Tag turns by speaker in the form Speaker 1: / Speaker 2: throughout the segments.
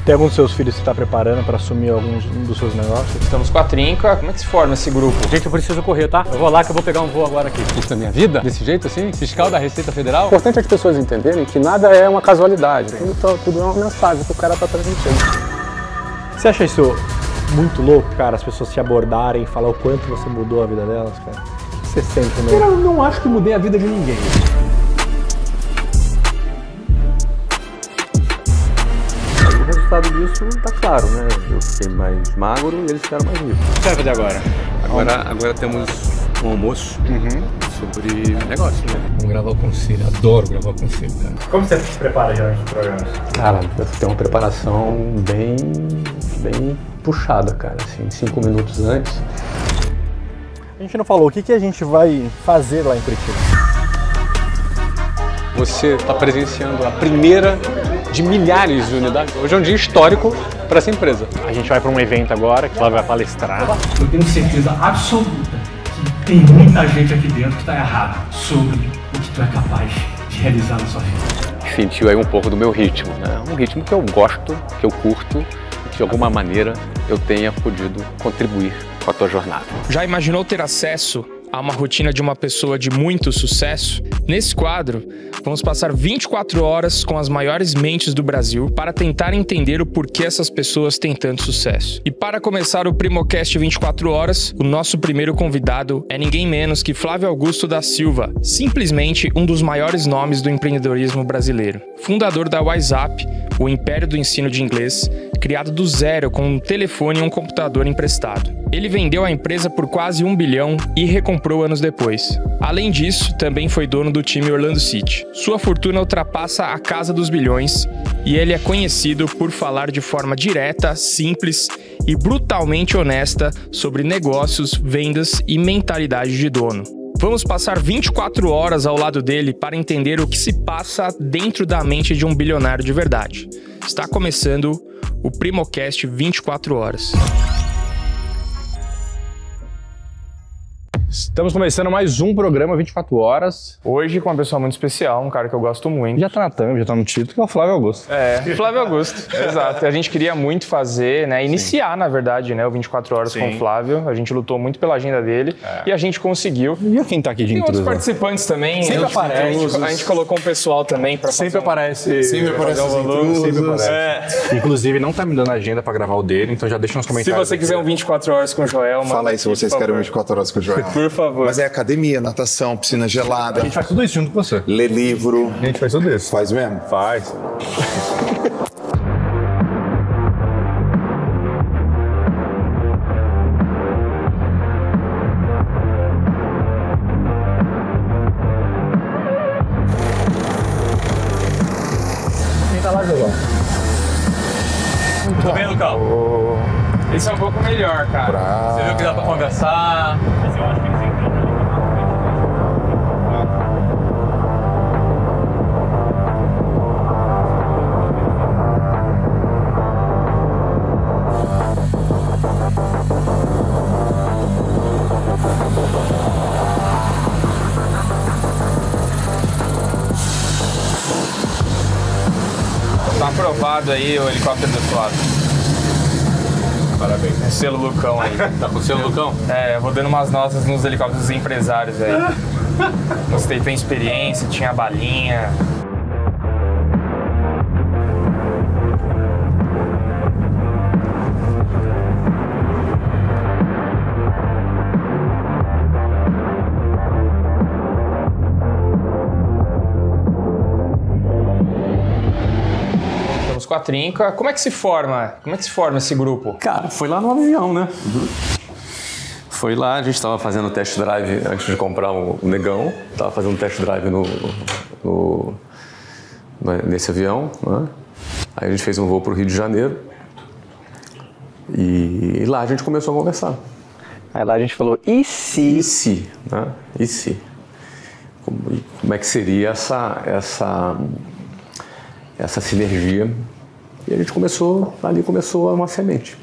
Speaker 1: Tem algum dos seus filhos que está preparando para assumir um dos seus negócios?
Speaker 2: Estamos com a Trinca. Como é que se forma esse grupo?
Speaker 3: Gente, eu preciso correr, tá? Eu vou lá que eu vou pegar um voo agora aqui. Isso é minha vida? Desse jeito assim? Fiscal da Receita Federal?
Speaker 4: O importante é as pessoas entenderem que nada é uma casualidade. Tudo é uma mensagem que o cara está transmitindo.
Speaker 1: Você acha isso muito louco, cara? As pessoas te abordarem e falar o quanto você mudou a vida delas, cara? O que você sente, né?
Speaker 3: Eu não acho que mudei a vida de ninguém.
Speaker 4: O resultado disso tá claro, né? Eu fiquei mais magro e eles ficaram mais ricos.
Speaker 1: O que você vai fazer agora?
Speaker 3: Agora temos um almoço sobre negócio, né? Vamos gravar o conselho. Adoro gravar o conselho, cara.
Speaker 1: Como você se prepara geralmente para programas?
Speaker 4: Cara, eu tenho uma preparação bem puxada, cara. Assim, 5 minutos antes.
Speaker 1: A gente não falou o que a gente vai fazer lá em Curitiba.
Speaker 3: Você está presenciando a primeira de milhares de unidades. Hoje é um dia histórico para essa empresa.
Speaker 1: A gente vai para um evento agora, que ela vai palestrar.
Speaker 5: Eu tenho certeza absoluta que tem muita gente aqui dentro que está errado sobre o que tu é capaz de realizar na sua vida.
Speaker 3: Sentiu aí um pouco do meu ritmo, né? Um ritmo que eu gosto, que eu curto, e que de alguma maneira eu tenha podido contribuir com a tua jornada.
Speaker 2: Já imaginou ter acesso a uma rotina de uma pessoa de muito sucesso? Nesse quadro, vamos passar 24 horas com as maiores mentes do Brasil para tentar entender o porquê essas pessoas têm tanto sucesso. E para começar o Primocast 24 horas, o nosso primeiro convidado é ninguém menos que Flávio Augusto da Silva, simplesmente um dos maiores nomes do empreendedorismo brasileiro. Fundador da WhatsApp, o império do ensino de inglês, criado do zero com um telefone e um computador emprestado. Ele vendeu a empresa por quase 1 bilhão e recomprou anos depois. Além disso, também foi dono do time Orlando City. Sua fortuna ultrapassa a casa dos bilhões e ele é conhecido por falar de forma direta, simples e brutalmente honesta sobre negócios, vendas e mentalidade de dono. Vamos passar 24 horas ao lado dele para entender o que se passa dentro da mente de um bilionário de verdade. Está começando o Primocast 24 horas.
Speaker 1: Estamos começando mais um programa 24 horas.
Speaker 2: Hoje com uma pessoa muito especial, um cara que eu gosto muito.
Speaker 1: Já tá na thumb, já tá no título, que é o Flávio Augusto.
Speaker 2: Flávio Augusto, exato. A gente queria muito fazer, né, iniciar, na verdade, né, o 24 horas com o Flávio. A gente lutou muito pela agenda dele e a gente conseguiu.
Speaker 1: E quem tá aqui de
Speaker 2: Tem
Speaker 1: intruso?
Speaker 2: outros participantes também.
Speaker 1: Sempre aparece.
Speaker 2: A gente colocou um pessoal também para
Speaker 1: Sempre aparece.
Speaker 6: Sempre aparece os intrusos.
Speaker 1: Sempre aparece. Inclusive, não tá me dando agenda pra gravar o dele, então já deixa nos
Speaker 2: Se
Speaker 1: comentários.
Speaker 2: você quiser um 24 horas com o Joel, mano.
Speaker 6: Fala aí se vocês querem 24 horas com o Joel.
Speaker 2: Por favor.
Speaker 6: Mas é academia, natação, piscina gelada,
Speaker 1: A gente faz tudo isso junto com você.
Speaker 6: ler livro.
Speaker 1: A gente faz tudo isso.
Speaker 6: Faz mesmo?
Speaker 1: Faz. Quem tá lá, João?
Speaker 2: Tudo bem, Lucão? Esse é um pouco melhor, cara. Você viu que dá pra conversar? Esse eu acho que eles entram. Tá aprovado aí o helicóptero deployado.
Speaker 3: Parabéns.
Speaker 2: Selo Lucão aí.
Speaker 3: Tá com o seu Lucão?
Speaker 2: É, vou dando umas notas nos helicópteros empresários aí. Gostei, tem experiência, tinha balinha. Com a Trinca. Como é que se forma? Como é que se forma esse grupo?
Speaker 4: Cara, foi lá no avião, né? Foi lá, a gente estava fazendo test drive antes de comprar o Negão. Tava fazendo test drive nesse avião, né? Aí a gente fez um voo para o Rio de Janeiro. E lá a gente começou a conversar.
Speaker 1: Aí lá a gente falou, e se?
Speaker 4: E se, né? E se? Como é que seria essa sinergia? E a gente começou uma semente.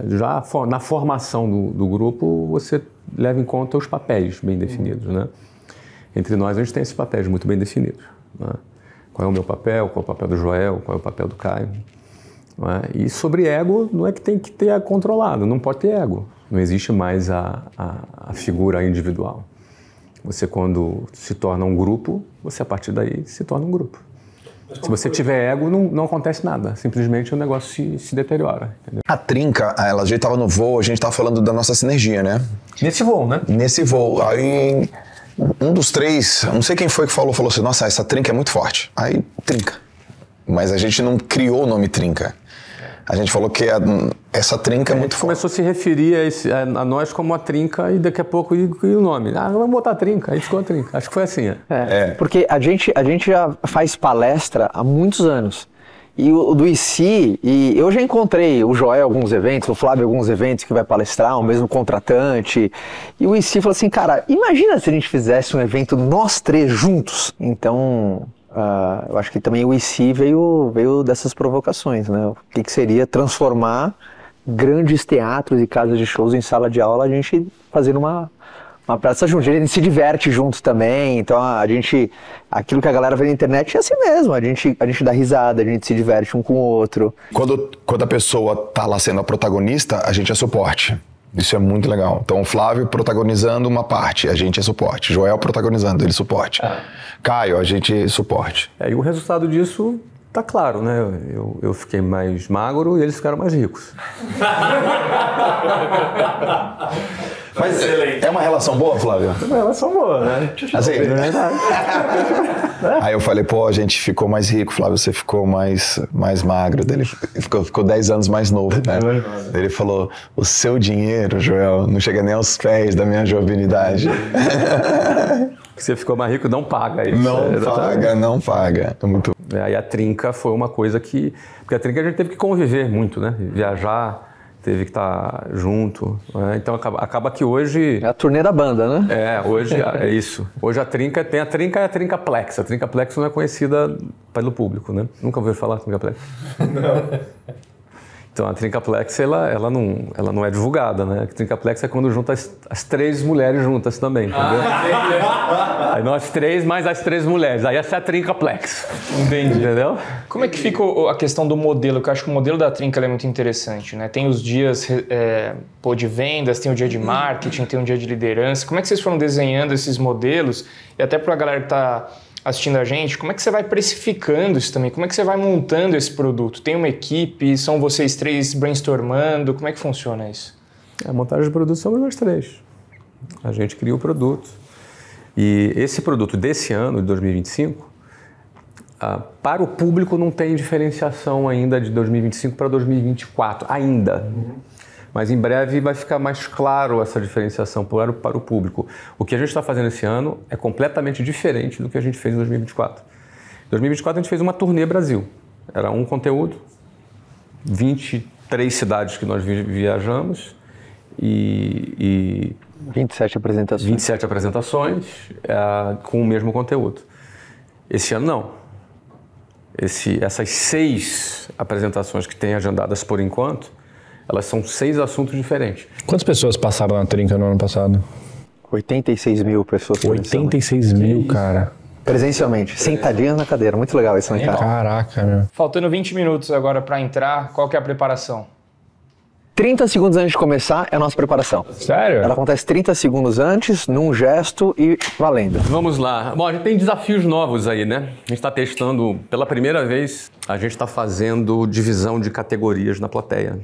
Speaker 4: Já na formação do grupo, você leva em conta os papéis bem definidos, né? Entre nós, a gente tem esses papéis muito bem definidos, né? Qual é o meu papel, qual é o papel do Joel, qual é o papel do Caio. Não é? E sobre ego, não é que tem que ter controlado, não pode ter ego. Não existe mais a figura individual. Você, quando se torna um grupo, você, a partir daí, se torna um grupo. Se você tiver ego, não acontece nada. Simplesmente o negócio se deteriora. Entendeu?
Speaker 6: A Trinca, a gente tava no voo, a gente tava falando da nossa sinergia, né?
Speaker 1: Nesse voo, né?
Speaker 6: Nesse voo. Aí, um dos três, não sei quem foi que falou assim, nossa, essa Trinca é muito forte. Aí, Trinca. Mas a gente não criou o nome Trinca. A gente falou que essa Trinca é muito forte.
Speaker 4: Começou a se referir a nós como a Trinca e daqui a pouco e o nome. Vamos botar a Trinca. Aí ficou a Trinca. Acho que foi assim.
Speaker 7: Porque a gente já faz palestra há muitos anos. E o do IC, e eu já encontrei o Joel em alguns eventos, o Flávio em alguns eventos que vai palestrar, o mesmo contratante. E o IC falou assim, cara, imagina se a gente fizesse um evento nós três juntos. Então... eu acho que também o IC veio dessas provocações, né? O que seria transformar grandes teatros e casas de shows em sala de aula, a gente fazendo uma praça junto. A gente se diverte junto também, então aquilo que a galera vê na internet é assim mesmo, a gente dá risada, a gente se diverte um com o outro.
Speaker 6: Quando a pessoa tá lá sendo a protagonista, a gente é suporte. Isso é muito legal. Então, o Flávio protagonizando uma parte, a gente é suporte. Joel protagonizando, ele suporte. Caio, a gente suporte.
Speaker 4: E o resultado disso tá claro, né? Eu fiquei mais magro e eles ficaram mais ricos.
Speaker 6: Mas é uma relação boa, Flávio?
Speaker 1: É uma relação boa, né?
Speaker 6: Assim, aí eu falei, pô, a gente ficou mais rico, Flávio, você ficou mais magro. Ele ficou 10 anos mais novo, né? Ele falou, o seu dinheiro, Joel, não chega nem aos pés da minha jovialidade.
Speaker 4: Você ficou mais rico, não paga isso.
Speaker 6: Não paga. É muito...
Speaker 4: Aí a Trinca foi uma coisa que... Porque a Trinca a gente teve que conviver muito, né? Viajar, teve que estar junto. Né? Então acaba que hoje...
Speaker 7: É a turnê da banda, né?
Speaker 4: Hoje é isso. Hoje a Trinca tem a Trincaplex. A Trincaplex não é conhecida pelo público, né? Nunca ouviu falar Trincaplex? Não. Então a Trincaplex ela não é divulgada, né? A Trincaplex é quando junta as três mulheres juntas também, entendeu? Aí nós três mais as três mulheres. Aí essa é a Trincaplex.
Speaker 2: Entendi.
Speaker 4: Entendeu?
Speaker 2: Como é que fica a questão do modelo? Que eu acho que o modelo da Trinca é muito interessante, né? Tem os dias de vendas, tem o dia de marketing, tem o dia de liderança. Como é que vocês foram desenhando esses modelos? E até para a galera que está assistindo a gente, como é que você vai precificando isso também? Como é que você vai montando esse produto? Tem uma equipe? São vocês três brainstormando? Como é que funciona isso?
Speaker 4: A montagem de produto somos nós três. A gente cria o produto. E esse produto desse ano, de 2025, para o público não tem diferenciação ainda de 2025 para 2024, ainda. Mas em breve vai ficar mais claro essa diferenciação para o público. O que a gente está fazendo esse ano é completamente diferente do que a gente fez em 2024. Em 2024 a gente fez uma turnê Brasil. Era um conteúdo, 23 cidades que nós viajamos e
Speaker 7: 27 apresentações.
Speaker 4: 27 apresentações com o mesmo conteúdo. Esse ano não. Essas 6 apresentações que tem agendadas por enquanto, elas são 6 assuntos diferentes.
Speaker 1: Quantas pessoas passaram na Trinca no ano passado?
Speaker 7: 86 mil pessoas.
Speaker 1: 86 mil, cara.
Speaker 7: Presencialmente, sentadinhas na cadeira. Muito legal isso, né, cara?
Speaker 1: Caraca, meu.
Speaker 2: Faltando 20 minutos agora para entrar, qual que é a preparação?
Speaker 7: 30 segundos antes de começar é a nossa preparação.
Speaker 1: Sério?
Speaker 7: Ela acontece 30 segundos antes, num gesto e valendo.
Speaker 4: Vamos lá. Bom, a gente tem desafios novos aí, né? A gente está testando, pela primeira vez, a gente está fazendo divisão de categorias na plateia.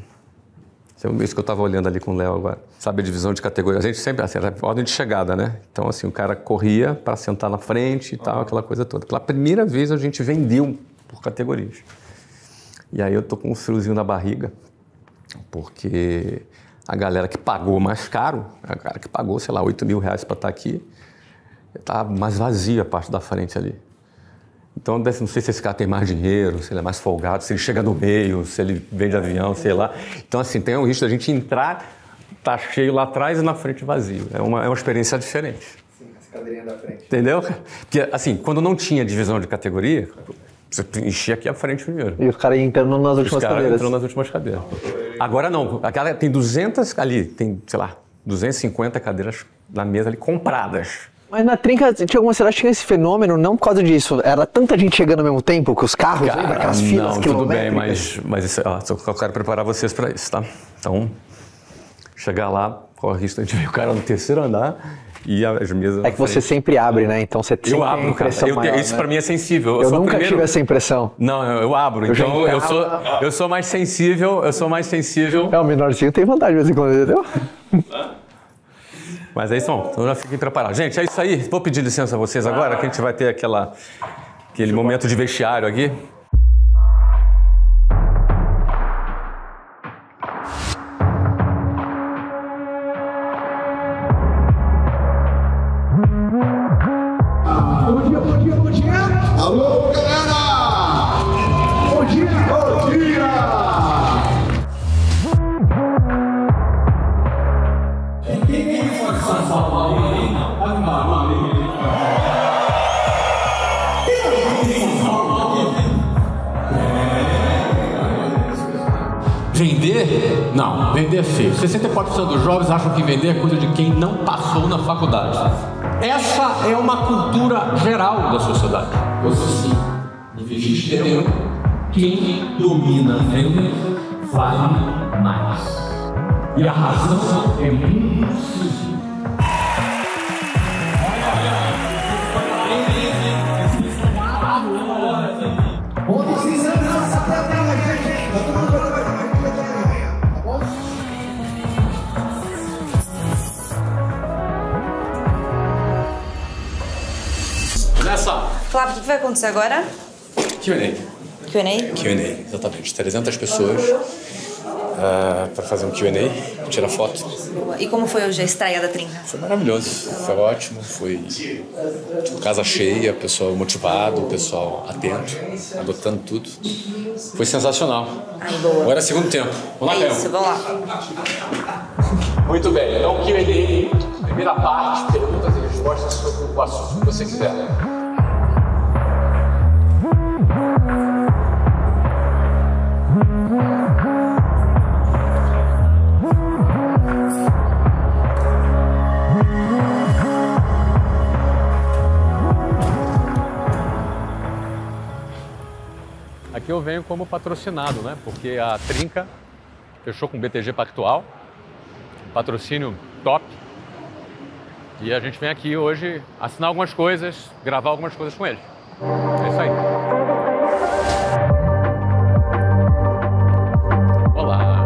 Speaker 4: Isso que eu estava olhando ali com o Léo agora. Sabe a divisão de categorias? A gente sempre, assim, era ordem de chegada, né? Então, assim, o cara corria para sentar na frente e tal, aquela coisa toda. Pela primeira vez a gente vendeu por categorias. E aí eu tô com um friozinho na barriga, porque a galera que pagou mais caro, a galera que pagou, sei lá, 8 mil reais para estar aqui, tá mais vazia a parte da frente ali. Então, não sei se esse cara tem mais dinheiro, se ele é mais folgado, se ele chega no meio, se ele vem de avião, sei lá. Então, assim, tem o risco da gente entrar, tá cheio lá atrás e na frente vazio. É uma experiência diferente.
Speaker 7: Sim, as cadeirinhas da frente.
Speaker 4: Entendeu? Porque, assim, quando não tinha divisão de categoria, você enchia aqui a frente primeiro.
Speaker 7: E os caras entrando nas últimas cadeiras.
Speaker 4: Entrando nas últimas cadeiras. Agora não. Aquela tem 200 ali, tem, sei lá, 250 cadeiras na mesa ali compradas.
Speaker 7: Mas na trinca, tinha alguma cidade que tinha esse fenômeno, não por causa disso. Era tanta gente chegando ao mesmo tempo que os carros,
Speaker 4: Cara,
Speaker 7: lembra aquelas filas
Speaker 4: não, tudo bem,
Speaker 7: quilométricas?
Speaker 4: mas isso, ó, eu quero preparar vocês para isso, tá? Então, chegar lá, corre risco, a gente vê o cara no terceiro andar e as mesas...
Speaker 7: É que você sempre abre, né? Então você sempre
Speaker 4: Eu abro,
Speaker 7: tem a impressão
Speaker 4: cara.
Speaker 7: maior,
Speaker 4: Isso
Speaker 7: né?
Speaker 4: para mim é sensível.
Speaker 7: Eu
Speaker 4: sou o
Speaker 7: nunca
Speaker 4: primeiro...
Speaker 7: tive essa impressão.
Speaker 4: Não, eu abro. Então eu sou mais sensível,
Speaker 7: É, o menorzinho tem vantagem de vez em quando, entendeu?
Speaker 4: Mas é isso, então já fiquem preparados. Gente, é isso aí. Vou pedir licença a vocês agora, que a gente vai ter aquele momento de vestiário aqui.
Speaker 8: Bom dia! Alô, galera! Bom dia! Bom dia!
Speaker 9: Vender? Não, vender é feio. 64% dos jovens acham que vender é coisa de quem não passou na faculdade. Essa é uma cultura geral da sociedade. Você sim, investir tempo. Quem domina vender vale mais. E a razão é muito simples.
Speaker 10: Flávio, o que vai acontecer agora?
Speaker 3: Q&A.
Speaker 10: Q&A?
Speaker 3: Q&A, exatamente. 300 pessoas para fazer um Q&A, tirar foto.
Speaker 10: E como foi hoje a estreia da Trinca?
Speaker 3: Foi maravilhoso, foi ótimo, foi casa cheia, pessoal motivado, pessoal atento, adotando tudo. Foi sensacional.
Speaker 10: Ai, boa.
Speaker 3: Agora é segundo tempo. Vamos lá,
Speaker 10: É isso, vamos lá.
Speaker 9: Muito bem, então Q&A, primeira parte, perguntas e respostas sobre o assunto que você quiser.
Speaker 4: Aqui eu venho como patrocinado, né? Porque a Trinca fechou com o BTG Pactual, patrocínio top. E a gente vem aqui hoje assinar algumas coisas, gravar algumas coisas com eles. É isso aí. Olá,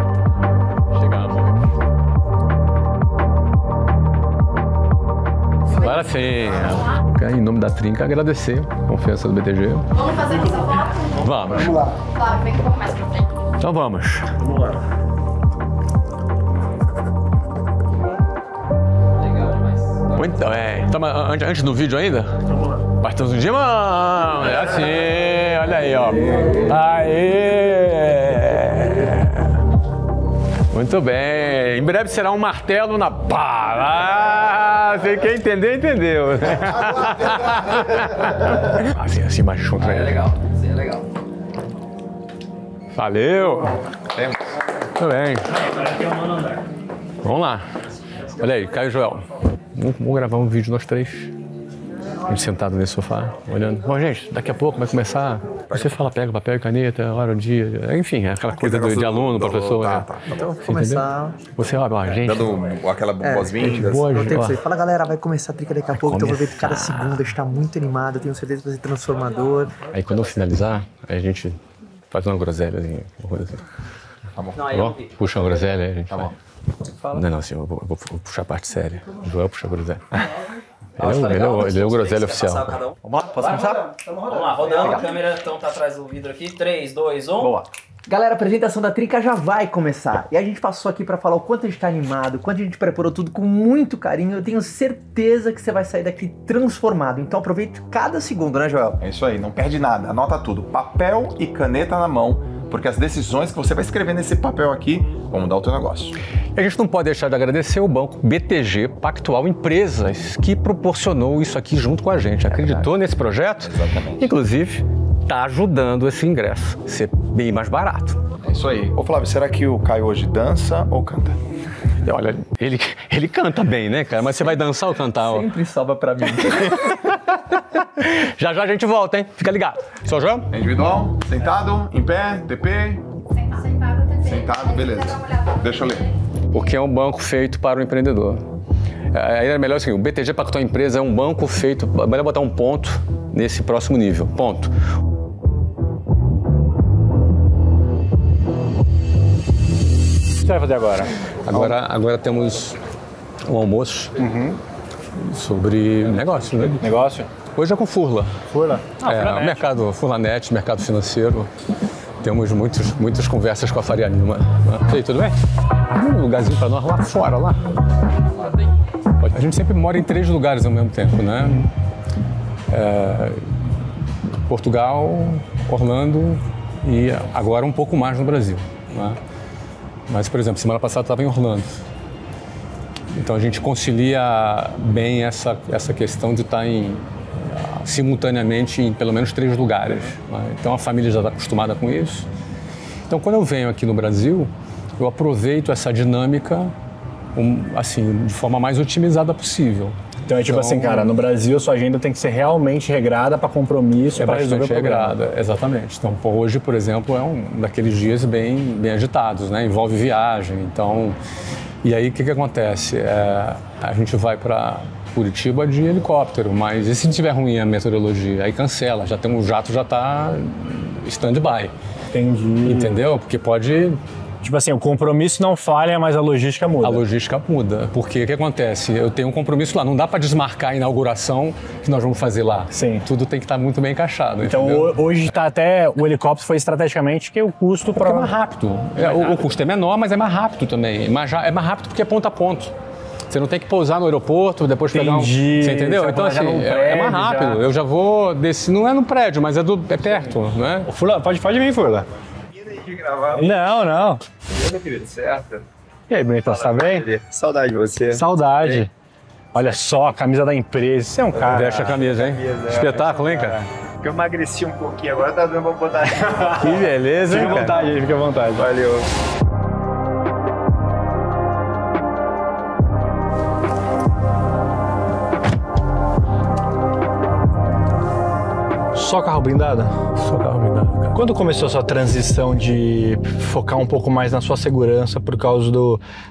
Speaker 4: chegamos. Agora sim, em nome da Trinca, agradecer a confiança do BTG.
Speaker 11: Vamos fazer aqui essa foto?
Speaker 4: Vamos.
Speaker 6: Vamos lá.
Speaker 11: Claro, vem um pouco mais pra frente.
Speaker 4: Então vamos.
Speaker 6: Vamos lá.
Speaker 11: Legal demais.
Speaker 4: Muito bem. Então, antes do vídeo ainda? Vamos lá. Partamos de mão. É assim, olha aí, ó. Aê! Muito bem. Em breve será um martelo na pá. Quem entender, entendeu. Assim mais junto aí.
Speaker 11: É legal. Sim, é legal.
Speaker 4: Valeu. Muito bem. Vamos lá. Olha aí, Caio e Joel. Vamos gravar um vídeo nós três. A gente sentado nesse sofá, olhando. Bom, gente, daqui a pouco vai começar. Você fala, pega papel e caneta, hora do dia. Enfim, é aquela coisa de aluno, professor.
Speaker 12: Tá.
Speaker 7: Então, vou começar.
Speaker 4: Você, ó, gente.
Speaker 12: Dando aquela boas-vindas.
Speaker 7: Fala, galera, vai começar a Trinca daqui a pouco. Então, vou ver que cada segunda está muito animado. Tenho certeza que vai ser transformador.
Speaker 4: Aí, quando eu finalizar, a gente faz uma groselha, assim, uma coisa assim.
Speaker 12: Tá bom.
Speaker 4: Não, puxa uma groselha, aí a gente
Speaker 12: tá
Speaker 4: vai.
Speaker 12: Bom.
Speaker 4: Não, assim, eu vou puxar a parte séria. O Joel puxa a groselha. Ele é o groselha oficial.
Speaker 7: Vamos lá, posso começar?
Speaker 11: Vamos lá, rodando a câmera, então tá atrás do vidro aqui. 3, 2, 1.
Speaker 7: Boa. Galera, a apresentação da Trinca já vai começar. E a gente passou aqui pra falar o quanto a gente tá animado, o quanto a gente preparou tudo com muito carinho. Eu tenho certeza que você vai sair daqui transformado. Então aproveite cada segundo, né, Joel?
Speaker 12: É isso aí, não perde nada. Anota tudo. Papel e caneta na mão, porque as decisões que você vai escrever nesse papel aqui vão mudar o teu negócio.
Speaker 4: E a gente não pode deixar de agradecer o banco BTG Pactual Empresas, que proporcionou isso aqui junto com a gente. Acreditou nesse projeto?
Speaker 12: Exatamente.
Speaker 4: Inclusive, está ajudando esse ingresso a ser bem mais barato.
Speaker 12: É isso aí. Ô Flávio, será que o Caio hoje dança ou canta?
Speaker 9: Olha, ele canta bem, né, cara? Mas você vai dançar ou cantar?
Speaker 11: Sempre sobra pra mim.
Speaker 9: Já a gente volta, hein? Fica ligado. Só João?
Speaker 12: Individual, sentado, em pé, TP. Sentado, beleza. Deixa eu ler.
Speaker 9: Porque é um banco feito para o empreendedor. Aí é melhor assim, o BTG Pactual Empresa é um banco feito... É melhor botar um ponto nesse próximo nível. Ponto.
Speaker 1: O que você vai fazer agora?
Speaker 9: Agora temos um almoço sobre negócio, né?
Speaker 1: Negócio?
Speaker 9: Hoje é com Furla.
Speaker 1: Furla?
Speaker 9: O mercado Furlanet, mercado financeiro. Temos muitas conversas com a Faria Lima. E aí, tudo bem? Tem um lugarzinho para nós lá fora, lá. A gente sempre mora em 3 lugares ao mesmo tempo, né? Portugal, Orlando e agora um pouco mais no Brasil, né? Mas, por exemplo, semana passada eu estava em Orlando. Então a gente concilia bem essa questão de estar simultaneamente em pelo menos 3 lugares, né? Então a família já está acostumada com isso. Então quando eu venho aqui no Brasil, eu aproveito essa dinâmica assim, de forma mais otimizada possível.
Speaker 1: Então é tipo assim, cara, no Brasil a sua agenda tem que ser realmente regrada para compromisso, para resolver o problema.
Speaker 9: Regrada, exatamente. Então, hoje, por exemplo, é um daqueles dias bem agitados, né? Envolve viagem, então... E aí, o que acontece? A gente vai para Curitiba de helicóptero, mas e se tiver ruim a meteorologia? Aí cancela, o jato já está stand-by.
Speaker 1: Entendi.
Speaker 9: Entendeu? Porque pode...
Speaker 1: Tipo assim, o compromisso não falha, mas a logística muda.
Speaker 9: A logística muda, porque o que acontece? Eu tenho um compromisso lá, não dá para desmarcar a inauguração que nós vamos fazer lá.
Speaker 1: Sim.
Speaker 9: Tudo tem que estar muito bem encaixado.
Speaker 1: Então hoje está até, o helicóptero foi estrategicamente que o custo...
Speaker 9: É mais rápido. O custo é menor, mas é mais rápido também. É mais rápido porque é ponto a ponto. Você não tem que pousar no aeroporto, depois pegar um... Você entendeu? Então, assim, é mais rápido. Já. Eu já vou descer, não é no prédio, mas é perto, não é?
Speaker 1: Furla, pode vir, Furla. Não.
Speaker 13: Meu querido, certo?
Speaker 1: E aí, Benito, tá bem?
Speaker 13: Saudade de você.
Speaker 1: Saudade. Olha só, a camisa da empresa. Você é um cara...
Speaker 9: Veste a camisa, hein? Espetáculo, hein, cara?
Speaker 13: Porque eu emagreci um pouquinho, agora tá dando pra botar...
Speaker 1: Que beleza, hein,
Speaker 13: Fica à vontade aí,
Speaker 1: fica à vontade.
Speaker 13: Valeu.
Speaker 1: Só carro blindado?
Speaker 9: Só carro blindado, cara.
Speaker 1: Quando começou a sua transição de focar um pouco mais na sua segurança por causa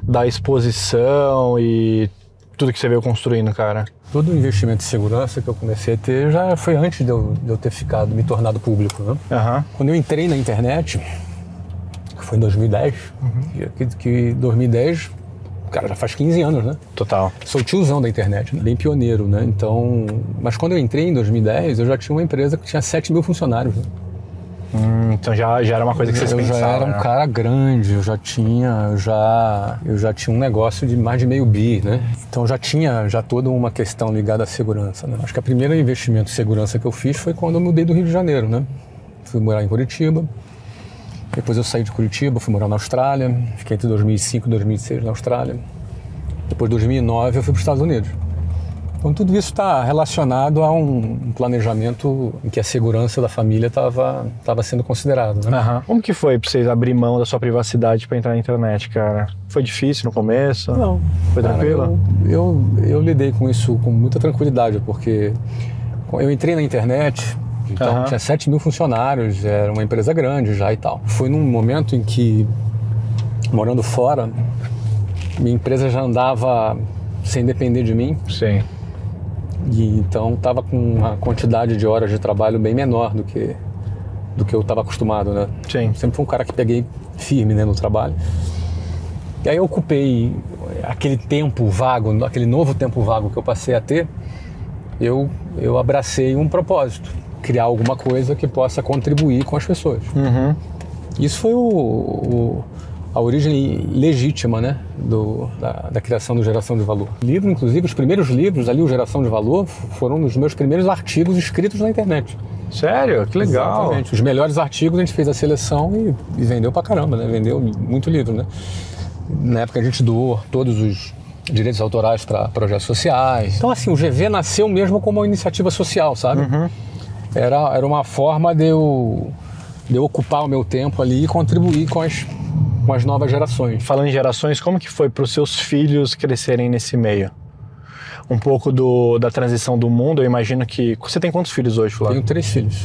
Speaker 1: da exposição e tudo que você veio construindo, cara?
Speaker 9: Todo o investimento em segurança que eu comecei a ter já foi antes de eu ter me tornado público, né?
Speaker 1: Uhum.
Speaker 9: Quando eu entrei na internet, que foi em 2010, que 2010... Cara, já faz 15 anos, né?
Speaker 1: Total.
Speaker 9: Sou tiozão da internet, né? Bem pioneiro, né? Então... Mas quando eu entrei em 2010, eu já tinha uma empresa que tinha 7 mil funcionários, né?
Speaker 1: Então já era uma coisa que vocês pensavam,
Speaker 9: Eu já era um cara grande, eu já tinha um negócio de mais de meio bi, né? Então já tinha toda uma questão ligada à segurança, né? Acho que o primeiro investimento em segurança que eu fiz foi quando eu mudei do Rio de Janeiro, né? Fui morar em Curitiba. Depois eu saí de Curitiba, fui morar na Austrália, fiquei entre 2005 e 2006 na Austrália. Depois de 2009 eu fui para os Estados Unidos. Então tudo isso está relacionado a um planejamento em que a segurança da família estava sendo considerada, né?
Speaker 1: Uhum. Como que foi para vocês abrir mão da sua privacidade para entrar na internet, cara? Foi difícil no começo?
Speaker 9: Não.
Speaker 1: Foi tranquilo?
Speaker 9: Eu lidei com isso com muita tranquilidade, porque eu entrei na internet... Então, tinha 7 mil funcionários, era uma empresa grande já e tal. Foi num momento em que, morando fora, minha empresa já andava sem depender de mim.
Speaker 1: Sim.
Speaker 9: E então estava com uma quantidade de horas de trabalho bem menor do que eu estava acostumado, né?
Speaker 1: Sim.
Speaker 9: Sempre fui um cara que peguei firme, né, no trabalho. E aí eu ocupei aquele tempo vago, aquele novo tempo vago que eu passei a ter, eu abracei um propósito. Criar alguma coisa que possa contribuir com as pessoas.
Speaker 1: Uhum.
Speaker 9: Isso foi a origem legítima, né, da criação do Geração de Valor. Livro, inclusive, os primeiros livros ali, o Geração de Valor, foram os meus primeiros artigos escritos na internet.
Speaker 1: Sério? Que legal!
Speaker 9: Exatamente. Os melhores artigos a gente fez a seleção e vendeu pra caramba, né? Vendeu muito livro, né? Na época a gente doou todos os direitos autorais para projetos sociais. Então, assim, o GV nasceu mesmo como uma iniciativa social, sabe?
Speaker 1: Uhum.
Speaker 9: Era uma forma de eu ocupar o meu tempo ali e contribuir com com as novas gerações.
Speaker 1: Falando em gerações, como que foi para os seus filhos crescerem nesse meio? Um pouco da transição do mundo, eu imagino que... Você tem quantos filhos hoje, Flávio?
Speaker 9: Tenho 3 filhos.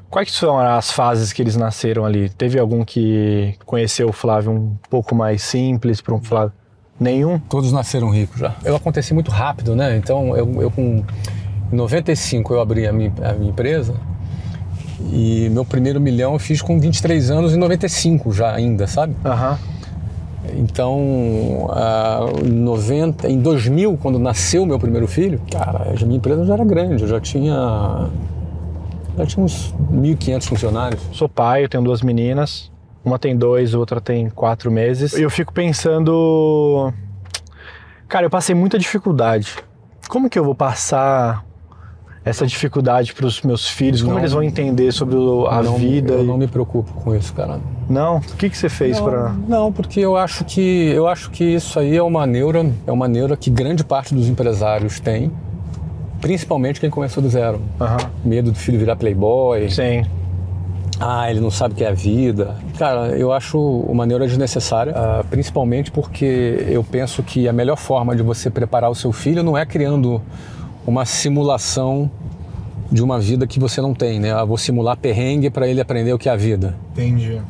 Speaker 1: Quais são as fases que eles nasceram ali? Teve algum que conheceu o Flávio um pouco mais simples para um Flávio? Nenhum?
Speaker 9: Todos nasceram ricos já. Eu aconteci muito rápido, né? Então, eu com 95 eu abri a minha empresa e meu primeiro milhão eu fiz com 23 anos e 95 já ainda, sabe?
Speaker 1: Aham.
Speaker 9: Então, em 2000, quando nasceu meu primeiro filho, cara, a minha empresa já era grande, eu já tinha uns 1.500 funcionários.
Speaker 1: Sou pai, eu tenho 2 meninas, uma tem 2, outra tem 4 meses. Eu fico pensando, cara, eu passei muita dificuldade. Como que eu eu essa dificuldade para os meus filhos? Como eles vão entender sobre a vida?
Speaker 9: Eu não me preocupo com isso, cara.
Speaker 1: Não? O que você fez para...
Speaker 9: Não, porque eu acho que isso aí é uma neura que grande parte dos empresários tem, principalmente quem começou do zero. Medo do filho virar playboy.
Speaker 1: Sim.
Speaker 9: Ele não sabe o que é a vida. Cara, eu acho uma neura desnecessária, principalmente porque eu penso que a melhor forma de você preparar o seu filho não é criando uma simulação de uma vida que você não tem, né? Vou simular perrengue para ele aprender o que é a vida.
Speaker 1: Entendi.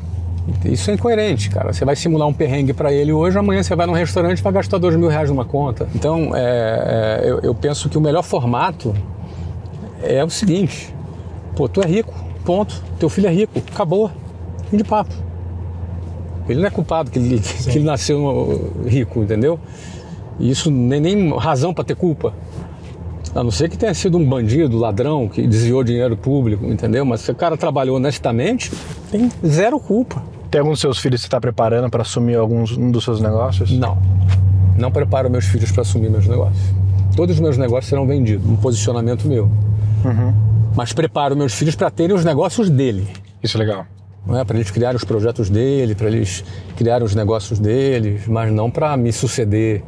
Speaker 9: Isso é incoerente, cara. Você vai simular um perrengue para ele hoje, amanhã você vai num restaurante e vai gastar R$2.000 numa conta. Então, eu penso que o melhor formato é o seguinte: pô, tu é rico, ponto. Teu filho é rico, acabou. Fim de papo. Ele não é culpado que ele nasceu rico, entendeu? E isso nem razão para ter culpa. A não ser que tenha sido um bandido, ladrão, que desviou dinheiro público, entendeu? Mas se o cara trabalhou honestamente, tem zero culpa.
Speaker 1: Tem algum dos seus filhos que você está preparando para assumir um dos seus negócios?
Speaker 9: Não. Não preparo meus filhos para assumir meus negócios. Todos os meus negócios serão vendidos, um posicionamento meu. Mas preparo meus filhos para terem os negócios dele.
Speaker 1: Isso é legal.
Speaker 9: Não é para eles criarem os projetos dele, para eles criarem os negócios deles, mas não para me suceder,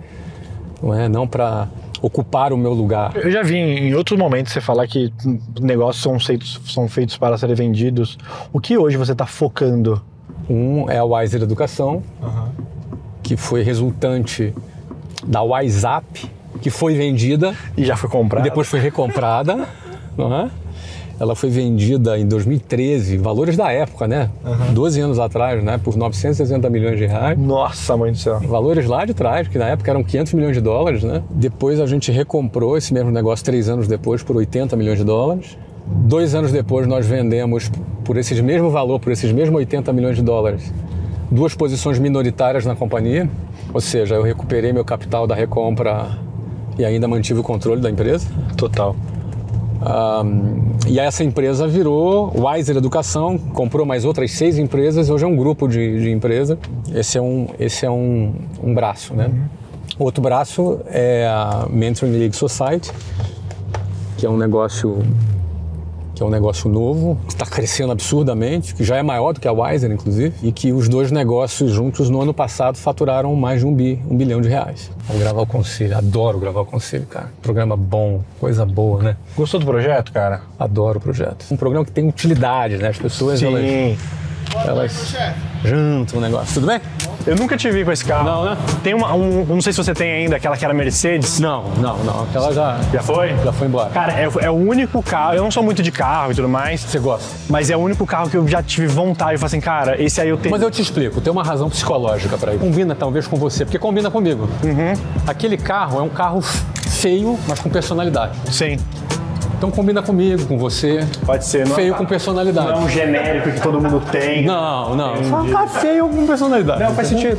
Speaker 9: não para ocupar o meu lugar.
Speaker 1: Eu já vi em outros momentos você falar que negócios são feitos para serem vendidos. O que hoje você está focando?
Speaker 9: Um é a Wiser Educação, que foi resultante da WhatsApp, que foi vendida.
Speaker 1: E já foi comprada.
Speaker 9: E depois foi recomprada. Ela foi vendida em 2013, valores da época, né? 12 anos atrás, né? Por 960 milhões de reais.
Speaker 1: Nossa, mãe do céu.
Speaker 9: Valores lá de trás, que na época eram 500 milhões de dólares, né? Depois a gente recomprou esse mesmo negócio 3 anos depois por 80 milhões de dólares. 2 anos depois nós vendemos por esse mesmo valor, por esses mesmos 80 milhões de dólares, 2 posições minoritárias na companhia. Ou seja, eu recuperei meu capital da recompra e ainda mantive o controle da empresa.
Speaker 1: Total.
Speaker 9: E essa empresa virou Wiser Educação, comprou mais outras 6 empresas, hoje é um grupo de empresa. Esse é um braço, né? Outro braço é a Mentoring League Society, que é um negócio novo, que está crescendo absurdamente, que já é maior do que a Wiser, inclusive, e que os 2 negócios juntos no ano passado faturaram mais de 1 bilhão de reais. Vou gravar o Conselho, adoro gravar o Conselho, cara. Programa bom, coisa boa, né?
Speaker 1: Gostou do projeto, cara?
Speaker 9: Adoro o projeto. Um programa que tem utilidade, né? As pessoas, elas jantam o negócio. Tudo bem?
Speaker 1: Eu nunca te vi com esse carro.
Speaker 9: Não, né?
Speaker 1: Tem não sei se você tem ainda, aquela que era Mercedes.
Speaker 9: Não. Aquela já
Speaker 1: foi?
Speaker 9: Já foi embora.
Speaker 1: Cara, é o único carro, eu não sou muito de carro e tudo mais.
Speaker 9: Você gosta?
Speaker 1: Mas é o único carro que eu já tive vontade de falar assim, cara, esse aí eu tenho.
Speaker 9: Mas eu te explico, tem uma razão psicológica pra isso. Combina talvez com você, porque combina comigo. Aquele carro é um carro feio, mas com personalidade.
Speaker 1: Sim.
Speaker 9: Então combina comigo, com você.
Speaker 1: Pode ser, não
Speaker 9: feio com personalidade.
Speaker 1: Não é um genérico que todo mundo tem.
Speaker 9: Não. Só um cara feio com personalidade.
Speaker 1: Não, faz sentido.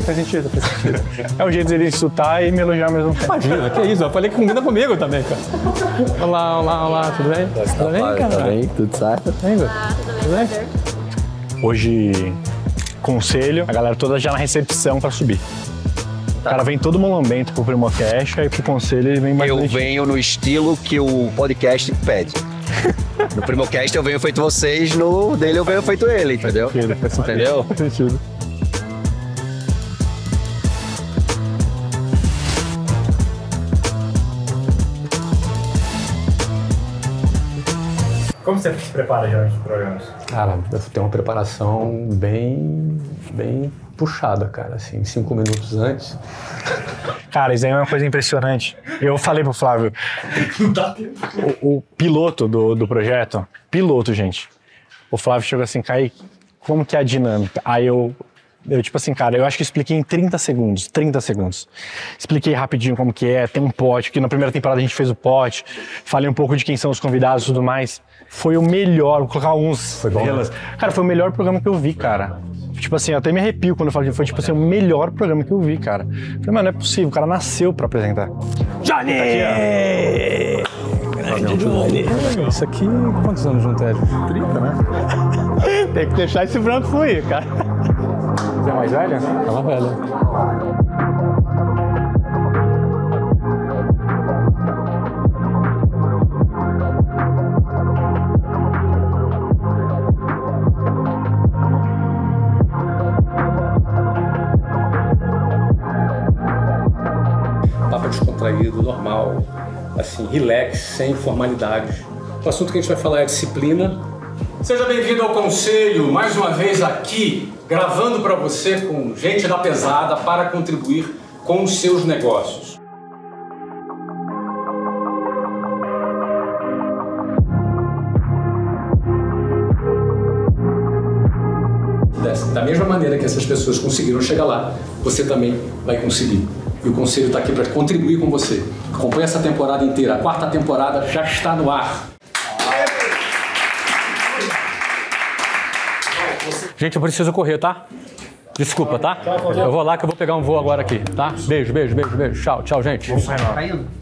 Speaker 1: É um jeito de ele insultar e me elogiar ao mesmo tempo.
Speaker 9: Imagina, que isso? Eu falei que combina comigo também, cara. Olá, tudo bem? Tudo bem, cara?
Speaker 7: Tudo bem? Tudo certo?
Speaker 9: Tudo bem?
Speaker 1: Hoje, Conselho, a galera toda já na recepção pra subir. O cara vem todo mulambento pro Primocast, aí pro Conselho ele vem mais
Speaker 14: Eu venho no estilo que o podcast pede. No Primocast eu venho feito vocês, no dele eu venho feito ele, entendeu? Entendeu?
Speaker 1: Faz sentido. Como você se prepara geralmente para os programas?
Speaker 9: Cara, eu tenho uma preparação bem puxada, cara, assim, 5 minutos antes.
Speaker 1: Cara, isso aí é uma coisa impressionante. Eu falei pro Flávio, o piloto do projeto, gente, o Flávio chegou assim, Kaique, como que é a dinâmica? Aí eu tipo assim, cara, eu acho que eu expliquei em 30 segundos. Expliquei rapidinho como que é, tem um pote, que na primeira temporada a gente fez o pote, falei um pouco de quem são os convidados e tudo mais. Foi o melhor, vou colocar uns.
Speaker 9: Foi bom, né?
Speaker 1: Cara, foi o melhor programa que eu vi, cara. Tipo assim, eu até me arrepio quando eu falo que foi tipo assim, o melhor programa que eu vi, cara. Falei, mano, não é possível, o cara nasceu pra apresentar. Johnny!
Speaker 9: Isso aqui, quantos anos junto é? 30, né?
Speaker 1: Tem que deixar esse branco fluir, cara. Você é mais velho?
Speaker 9: Ela é velha. Papo descontraído, normal, assim, relax, sem formalidades. O assunto que a gente vai falar é disciplina. Seja bem-vindo ao Conselho, mais uma vez aqui, gravando para você com gente da pesada para contribuir com os seus negócios. Da mesma maneira que essas pessoas conseguiram chegar lá, você também vai conseguir. E o Conselho está aqui para contribuir com você. Acompanhe essa temporada inteira. A 4ª temporada já está no ar. Gente, eu preciso correr, tá? Desculpa, tá? Eu vou lá que eu vou pegar um voo agora aqui, tá? Beijo. Tchau, gente.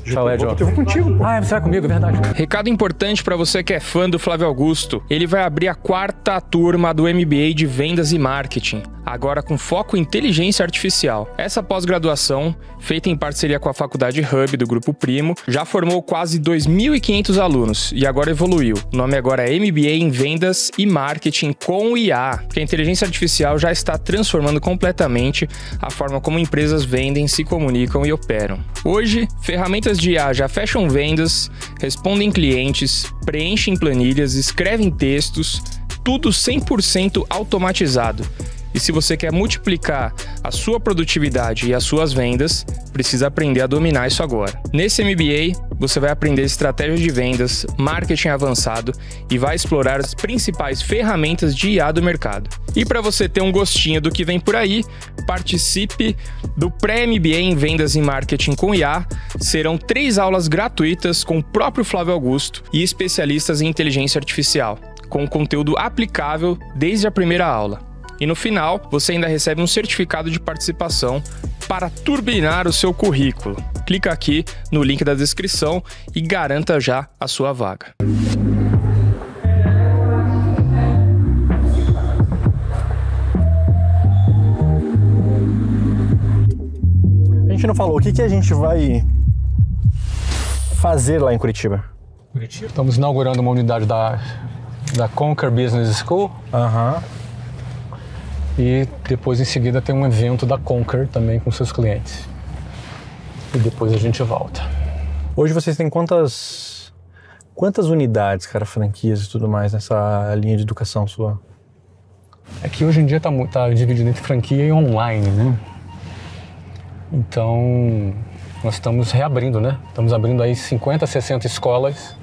Speaker 9: Tchau, Ed.
Speaker 1: Eu vou contigo.
Speaker 9: Ah, você vai comigo, é verdade.
Speaker 2: Recado importante para você que é fã do Flávio Augusto. Ele vai abrir a 4ª turma do MBA de Vendas e Marketing, agora com foco em inteligência artificial. Essa pós-graduação, feita em parceria com a Faculdade Hub do Grupo Primo, já formou quase 2.500 alunos e agora evoluiu. O nome agora é MBA em Vendas e Marketing com IA, porque a inteligência artificial já está transformando completamente a forma como empresas vendem, se comunicam e operam. Hoje, ferramentas de IA já fecham vendas, respondem clientes, preenchem planilhas, escrevem textos, tudo 100% automatizado. E se você quer multiplicar a sua produtividade e as suas vendas, precisa aprender a dominar isso agora. Nesse MBA, você vai aprender estratégias de vendas, marketing avançado e vai explorar as principais ferramentas de IA do mercado. E para você ter um gostinho do que vem por aí, participe do pré-MBA em Vendas e Marketing com IA. Serão 3 aulas gratuitas com o próprio Flávio Augusto e especialistas em inteligência artificial, com conteúdo aplicável desde a primeira aula. E no final, você ainda recebe um certificado de participação para turbinar o seu currículo. Clica aqui no link da descrição e garanta já a sua vaga.
Speaker 1: A gente não falou, o que a gente vai fazer lá em Curitiba?
Speaker 9: Estamos inaugurando uma unidade da Conquer Business School. E depois, em seguida, tem um evento da Conquer também com seus clientes. E depois a gente volta.
Speaker 1: Hoje vocês têm quantas unidades, cara, franquias e tudo mais nessa linha de educação sua?
Speaker 9: É que hoje em dia tá dividido entre franquia e online, né? Então, nós estamos reabrindo, né? Estamos abrindo aí 50, 60 escolas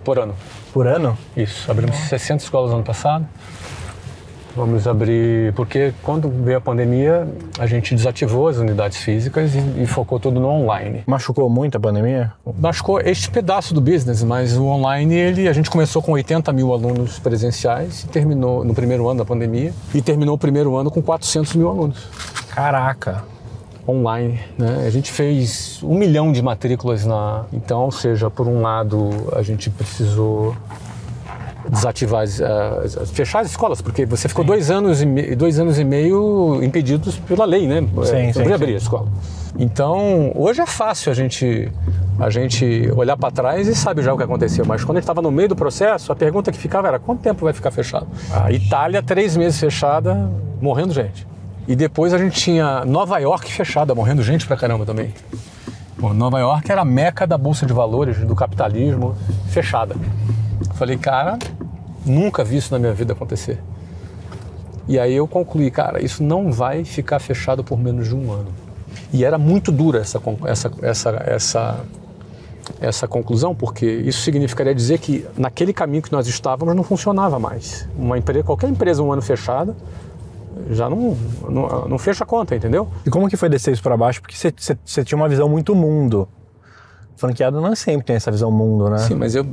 Speaker 9: por ano.
Speaker 1: Por ano?
Speaker 9: Isso, abrimos 60 escolas no ano passado. Vamos abrir, porque quando veio a pandemia, a gente desativou as unidades físicas e focou tudo no online.
Speaker 1: Machucou muito a pandemia?
Speaker 9: Machucou este pedaço do business, mas o online, a gente começou com 80 mil alunos presenciais, e terminou no primeiro ano da pandemia, e terminou o primeiro ano com 400 mil alunos.
Speaker 1: Caraca!
Speaker 9: Online, né? A gente fez 1 milhão de matrículas Então, ou seja, por um lado, a gente precisou desativar, fechar as escolas, porque você ficou 2 anos e meio impedidos pela lei, né? Sim, abrir a escola. Então, hoje é fácil a gente olhar para trás e sabe já o que aconteceu, mas quando a gente estava no meio do processo, a pergunta que ficava era: quanto tempo vai ficar fechado? A Itália, 3 meses fechada, morrendo gente. E depois a gente tinha Nova York fechada, morrendo gente pra caramba também. Bom, Nova York era a meca da bolsa de valores, do capitalismo, fechada. Falei, cara, nunca vi isso na minha vida acontecer. E aí eu concluí, cara, isso não vai ficar fechado por menos de um ano. E era muito dura essa conclusão, porque isso significaria dizer que naquele caminho que nós estávamos não funcionava mais. Qualquer empresa um ano fechada já não fecha a conta, entendeu?
Speaker 1: E como que foi descer isso para baixo? Porque você tinha uma visão muito mundo. Franqueado não sempre tem essa visão mundo, né?
Speaker 9: Sim, mas eu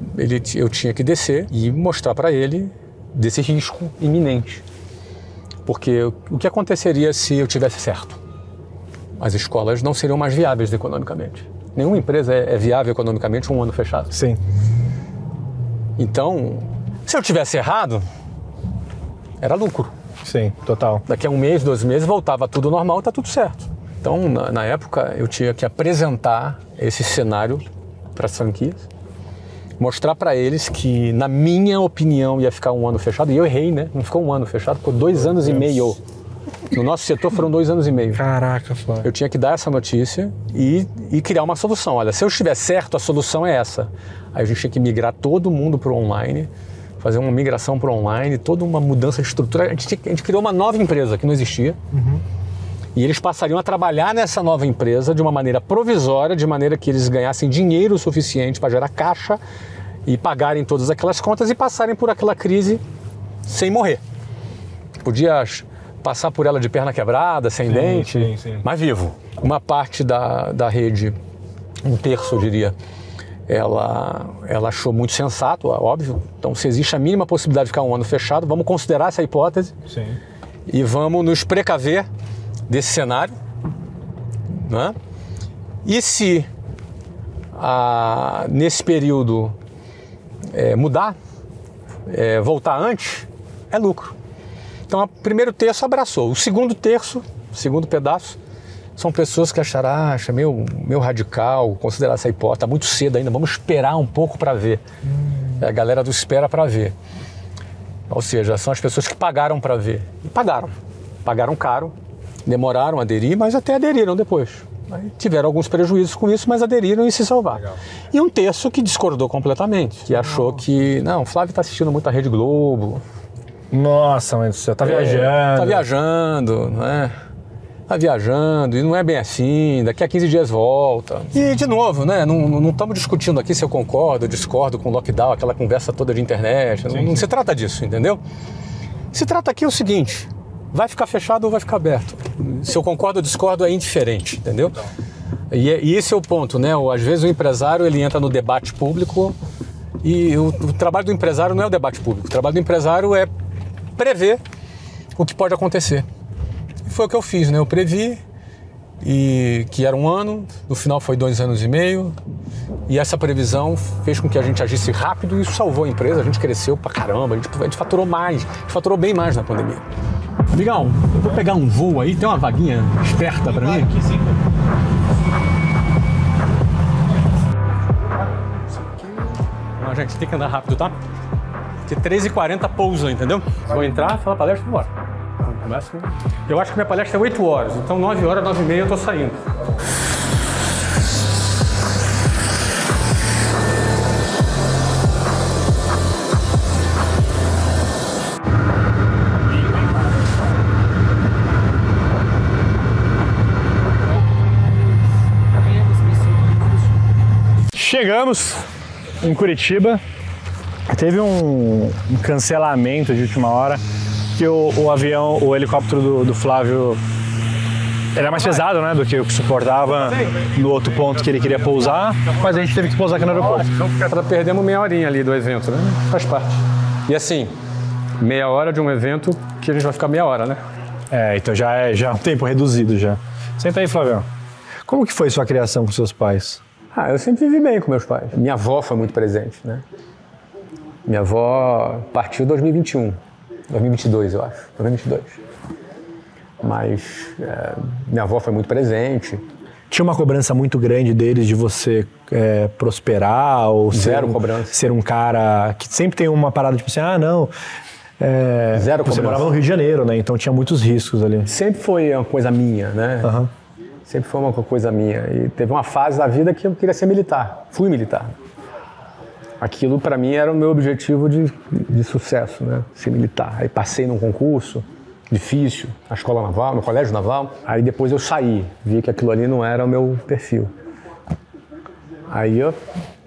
Speaker 9: tinha que descer e mostrar para ele desse risco iminente. Porque o que aconteceria se eu tivesse certo? As escolas não seriam mais viáveis economicamente. Nenhuma empresa é viável economicamente um ano fechado.
Speaker 1: Sim.
Speaker 9: Então, se eu tivesse errado, era lucro.
Speaker 1: Sim, total.
Speaker 9: Daqui a um mês, 2 meses, voltava tudo normal e tá tudo certo. Então, na época, eu tinha que apresentar esse cenário para as franquias, mostrar para eles que, na minha opinião, ia ficar um ano fechado. E eu errei, né? Não ficou um ano fechado, ficou 2 anos e meio. No nosso setor foram 2 anos e meio.
Speaker 1: Caraca, foi.
Speaker 9: Eu tinha que dar essa notícia e criar uma solução. Olha, se eu estiver certo, a solução é essa. Aí a gente tinha que migrar todo mundo para o online, fazer uma migração para o online, toda uma mudança de estrutura. A gente criou uma nova empresa que não existia.
Speaker 1: Uhum.
Speaker 9: E eles passariam a trabalhar nessa nova empresa de uma maneira provisória, de maneira que eles ganhassem dinheiro suficiente para gerar caixa e pagarem todas aquelas contas e passarem por aquela crise sem morrer. Podia passar por ela de perna quebrada, sem dente, mas vivo. Uma parte da rede, 1/3 eu diria, ela achou muito sensato, óbvio. Então, se existe a mínima possibilidade de ficar um ano fechado, vamos considerar essa hipótese.
Speaker 1: Sim.
Speaker 9: E vamos nos precaver desse cenário, né? E se nesse período mudar, voltar antes, é lucro. Então, o primeiro terço abraçou. O segundo terço, segundo pedaço, são pessoas que acharam, acha meio radical, considerar essa hipótese, está muito cedo ainda, vamos esperar um pouco para ver. É a galera do espera para ver. Ou seja, são as pessoas que pagaram para ver. E pagaram caro, demoraram a aderir, mas até aderiram depois. Aí tiveram alguns prejuízos com isso, mas aderiram e se salvaram. Legal. E um terço que discordou completamente, que achou que, não, o Flávio está assistindo muito a Rede Globo.
Speaker 1: Nossa, mãe do céu, tá viajando.
Speaker 9: Tá viajando, né? Tá viajando e não é bem assim, daqui a 15 dias volta. E, de novo, né? Não estamos discutindo aqui se eu concordo ou discordo com o lockdown, aquela conversa toda de internet. Não se trata disso, entendeu? Se trata aqui o seguinte, vai ficar fechado ou vai ficar aberto? Se eu concordo ou discordo é indiferente, entendeu? E esse é o ponto, né? Às vezes o empresário ele entra no debate público e o trabalho do empresário não é o debate público. O trabalho do empresário é prever o que pode acontecer. E foi o que eu fiz, né? Eu previ e que era um ano, no final foi 2 anos e meio, e essa previsão fez com que a gente agisse rápido e isso salvou a empresa, a gente cresceu pra caramba, a gente faturou mais, a gente faturou bem mais na pandemia. Amigão, eu vou pegar um voo aí, tem uma vaguinha esperta pra mim? Aqui, sim. Não, gente, tem que andar rápido, tá? De 3h40 pousa, entendeu? Vou entrar, falar palestra e embora. Eu acho que minha palestra é 8 horas, então 9 horas, 9h30 eu tô saindo.
Speaker 1: Chegamos em Curitiba. Teve um cancelamento de última hora, que o avião, o helicóptero do Flávio era mais pesado, né, do que o que suportava no outro ponto que ele queria pousar, mas a gente teve que pousar aqui no aeroporto.
Speaker 9: Então perdemos meia horinha ali do evento, né? Faz parte. E assim, meia hora de um evento que a gente vai ficar meia hora, né?
Speaker 1: Então já é um tempo reduzido já. Senta aí, Flávio. Como que foi sua criação com seus pais?
Speaker 9: Eu sempre vivi bem com meus pais. Minha avó foi muito presente, né? Minha avó partiu em 2022, eu acho, 2022. Mas minha avó foi muito presente.
Speaker 1: Tinha uma cobrança muito grande deles de você prosperar ou
Speaker 9: Zero cobrança.
Speaker 1: Ser um cara que sempre tem uma parada tipo assim, não...
Speaker 9: Zero cobrança.
Speaker 1: Você morava no Rio de Janeiro, né? Então tinha muitos riscos ali.
Speaker 9: Sempre foi uma coisa minha, né?
Speaker 1: Uhum.
Speaker 9: Sempre foi uma coisa minha. E teve uma fase da vida que eu queria ser militar. Fui militar. Aquilo, para mim, era o meu objetivo de sucesso, né? Ser militar. Aí passei num concurso,
Speaker 4: difícil, na escola naval, no colégio naval. Aí depois eu saí, vi que aquilo ali não era o meu perfil. Aí eu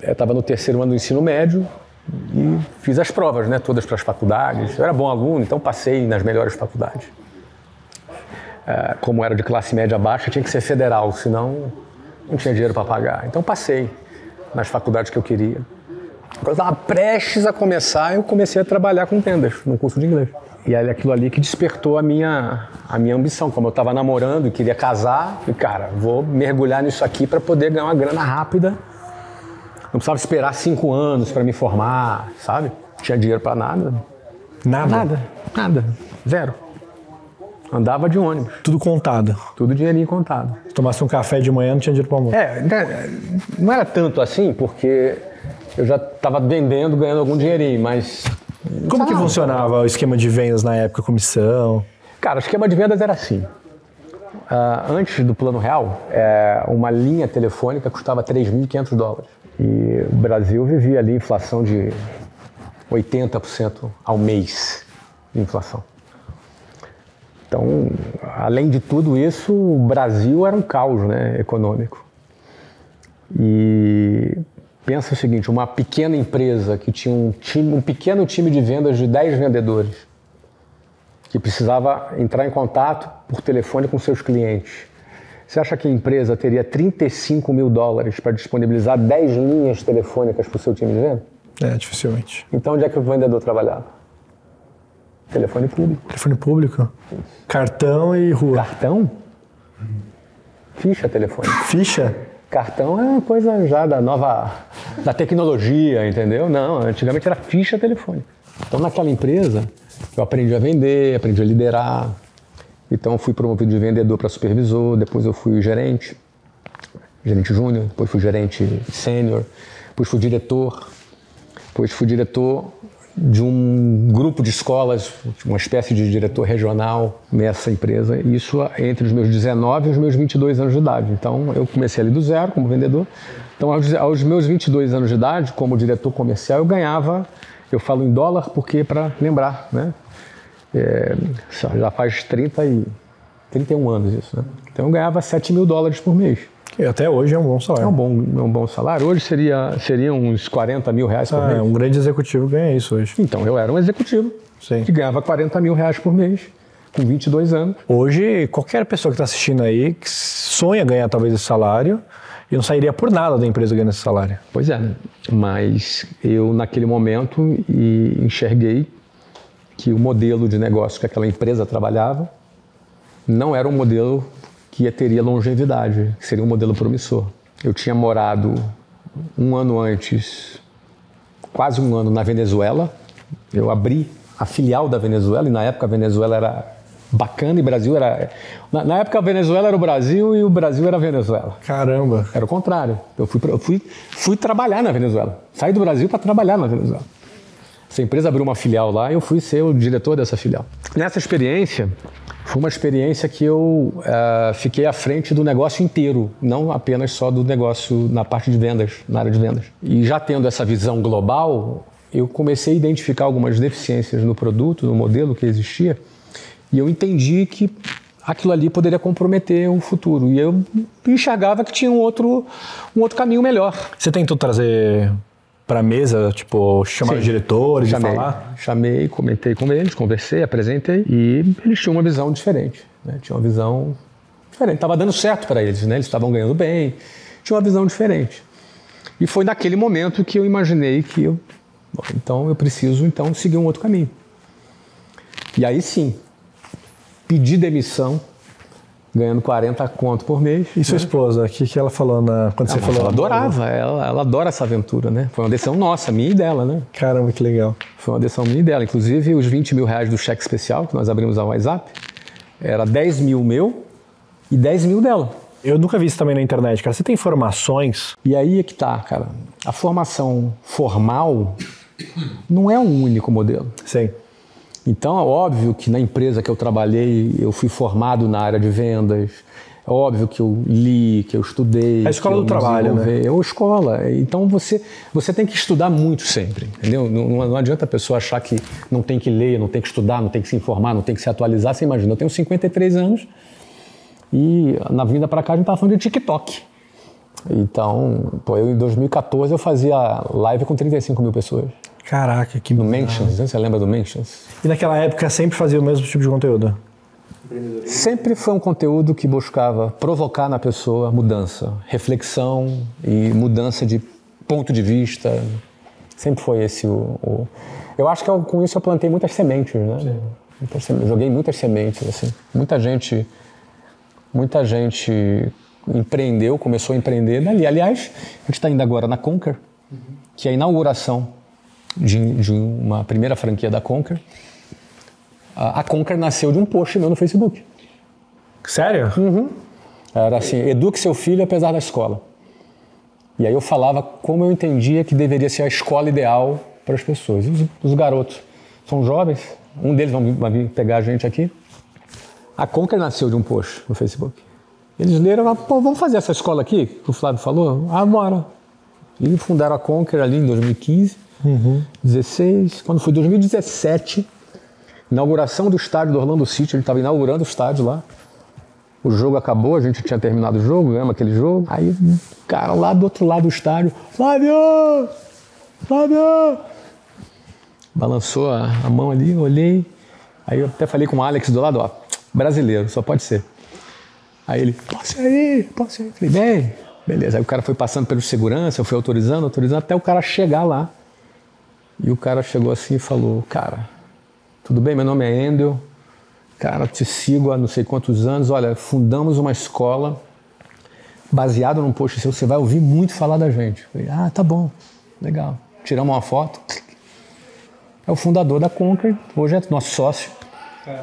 Speaker 4: estava no 3º ano do ensino médio e fiz as provas, né, todas para as faculdades. Eu era bom aluno, então passei nas melhores faculdades. Como era de classe média baixa, tinha que ser federal, senão não tinha dinheiro para pagar. Então passei nas faculdades que eu queria. Quando eu estava prestes a começar, eu comecei a trabalhar com vendas no curso de inglês. E aí aquilo ali que despertou a minha ambição. Como eu estava namorando e queria casar, e cara, vou mergulhar nisso aqui para poder ganhar uma grana rápida. Não precisava esperar 5 anos para me formar, sabe? Não tinha dinheiro para nada.
Speaker 1: Nada?
Speaker 4: Nada. Zero. Andava de ônibus.
Speaker 1: Tudo contado?
Speaker 4: Tudo dinheirinho contado.
Speaker 1: Se tomasse um café de manhã, não tinha dinheiro para almoço?
Speaker 4: Não era tanto assim, porque eu já estava vendendo, ganhando algum dinheirinho, mas...
Speaker 1: Como que funcionava o esquema de vendas na época, comissão?
Speaker 4: Cara, o esquema de vendas era assim. Antes do Plano Real, uma linha telefônica custava $3.500. E o Brasil vivia ali inflação de 80% ao mês de inflação. Então, além de tudo isso, o Brasil era um caos, né, econômico. E pensa o seguinte, uma pequena empresa que tinha um pequeno time de vendas de 10 vendedores, que precisava entrar em contato por telefone com seus clientes. Você acha que a empresa teria $35 mil para disponibilizar 10 linhas telefônicas para o seu time de venda?
Speaker 1: Dificilmente.
Speaker 4: Então, onde é que o vendedor trabalhava? Telefone público.
Speaker 1: Telefone público? Isso. Cartão e rua.
Speaker 4: Cartão? Ficha telefônica.
Speaker 1: Ficha?
Speaker 4: Cartão é uma coisa já da tecnologia, entendeu? Não, antigamente era ficha telefônica. Então, naquela empresa, eu aprendi a vender, aprendi a liderar. Então, eu fui promovido de vendedor para supervisor, depois eu fui gerente júnior, depois fui gerente sênior, depois fui diretor de um grupo de escolas, uma espécie de diretor regional nessa empresa, isso entre os meus 19 e os meus 22 anos de idade. Então, eu comecei ali do zero como vendedor. Então, aos meus 22 anos de idade, como diretor comercial, eu ganhava, eu falo em dólar porque para lembrar, né? Já faz 31 anos isso, né? Então, eu ganhava $7 mil por mês.
Speaker 1: E até hoje é um bom salário.
Speaker 4: É um bom salário. Hoje seria uns $40 mil por mês.
Speaker 1: Um grande executivo ganha isso hoje.
Speaker 4: Então, eu era um executivo que ganhava $40 mil por mês, com 22 anos.
Speaker 1: Hoje, qualquer pessoa que está assistindo aí, que sonha ganhar talvez esse salário, e não sairia por nada da empresa ganhando esse salário.
Speaker 4: Pois é, mas eu naquele momento enxerguei que o modelo de negócio que aquela empresa trabalhava não era um modelo que teria longevidade, que seria um modelo promissor. Eu tinha morado um ano antes, quase um ano, na Venezuela. Eu abri a filial da Venezuela, e na época a Venezuela era bacana e o Brasil era... Na época a Venezuela era o Brasil e o Brasil era a Venezuela.
Speaker 1: Caramba!
Speaker 4: Era o contrário. Eu fui trabalhar na Venezuela. Saí do Brasil para trabalhar na Venezuela. Essa empresa abriu uma filial lá e eu fui ser o diretor dessa filial. Nessa experiência, foi uma experiência que eu fiquei à frente do negócio inteiro, não apenas só do negócio na parte de vendas, na área de vendas. E já tendo essa visão global, eu comecei a identificar algumas deficiências no produto, no modelo que existia, e eu entendi que aquilo ali poderia comprometer o futuro. E eu enxergava que tinha um outro caminho melhor.
Speaker 1: Você tentou trazer para a mesa, tipo, chamar os diretores e falar?
Speaker 4: Chamei, comentei com eles, conversei, apresentei, e eles tinham uma visão diferente, né? Tinha uma visão diferente. Estava dando certo para eles, né? Eles estavam ganhando bem, tinha uma visão diferente. E foi naquele momento que eu imaginei que então eu preciso seguir um outro caminho. E aí sim, pedi demissão, ganhando 40 conto por mês.
Speaker 1: E sua esposa, o que ela falou quando você falou?
Speaker 4: Ela adorava, ela adora essa aventura, né? Foi uma decisão nossa, minha e dela, né?
Speaker 1: Caramba, que legal.
Speaker 4: Foi uma decisão minha e dela. Inclusive, os $20 mil do cheque especial, que nós abrimos ao WhatsApp, era 10 mil meu e 10 mil dela.
Speaker 1: Eu nunca vi isso também na internet, cara. Você tem formações?
Speaker 4: E aí é que tá, cara. A formação formal não é o único modelo.
Speaker 1: Sim.
Speaker 9: Então, é óbvio que na empresa que eu trabalhei, eu fui formado na área de vendas. É óbvio que eu li, que eu estudei.
Speaker 1: A escola do trabalho, né?
Speaker 9: É uma escola. Então, você tem que estudar muito sempre, entendeu? Não adianta a pessoa achar que não tem que ler, não tem que estudar, não tem que se informar, não tem que se atualizar. Você imagina, eu tenho 53 anos e na vinda para cá a gente estava falando de TikTok. Então, eu em 2014 eu fazia live com 35 mil pessoas.
Speaker 1: Caraca, que
Speaker 9: no Mentions, você lembra do Mentions?
Speaker 1: E naquela época sempre fazia o mesmo tipo de conteúdo?
Speaker 9: Sempre foi um conteúdo que buscava provocar na pessoa mudança, reflexão e mudança de ponto de vista. Sempre foi esse o... Eu acho que com isso eu plantei muitas sementes, né? Joguei muitas sementes, assim. Muita gente empreendeu, começou a empreender dali. Aliás, a gente está indo agora na Conquer, que é a inauguração de uma primeira franquia da Conquer. A Conquer nasceu de um post meu no Facebook.
Speaker 1: Sério?
Speaker 9: Uhum. Era assim, eduque seu filho apesar da escola. E aí eu falava como eu entendia que deveria ser a escola ideal para as pessoas. Os garotos são jovens, um deles vai vir pegar a gente aqui. A Conquer nasceu de um post no Facebook. Eles leram e falaram, pô, vamos fazer essa escola aqui, que o Flávio falou? Ah, bora. E fundaram a Conquer ali em 2015, 16, quando foi 2017, inauguração do estádio do Orlando City, ele estava inaugurando o estádio lá. O jogo acabou, a gente tinha terminado o jogo, ganhamos aquele jogo. Aí o cara lá do outro lado do estádio, Flávio! Flávio! Balançou a mão ali, eu olhei. Aí eu até falei com o Alex do lado, ó, brasileiro, só pode ser. Aí ele, posso ir? Falei, bem, beleza. Aí o cara foi passando pelo segurança, eu fui autorizando, até o cara chegar lá. E o cara chegou assim e falou, cara, tudo bem, meu nome é Endel, cara, te sigo há não sei quantos anos, olha, fundamos uma escola baseado num post seu, você vai ouvir muito falar da gente. Falei, ah, tá bom, legal. Tiramos uma foto. É o fundador da Conquer, hoje é nosso sócio.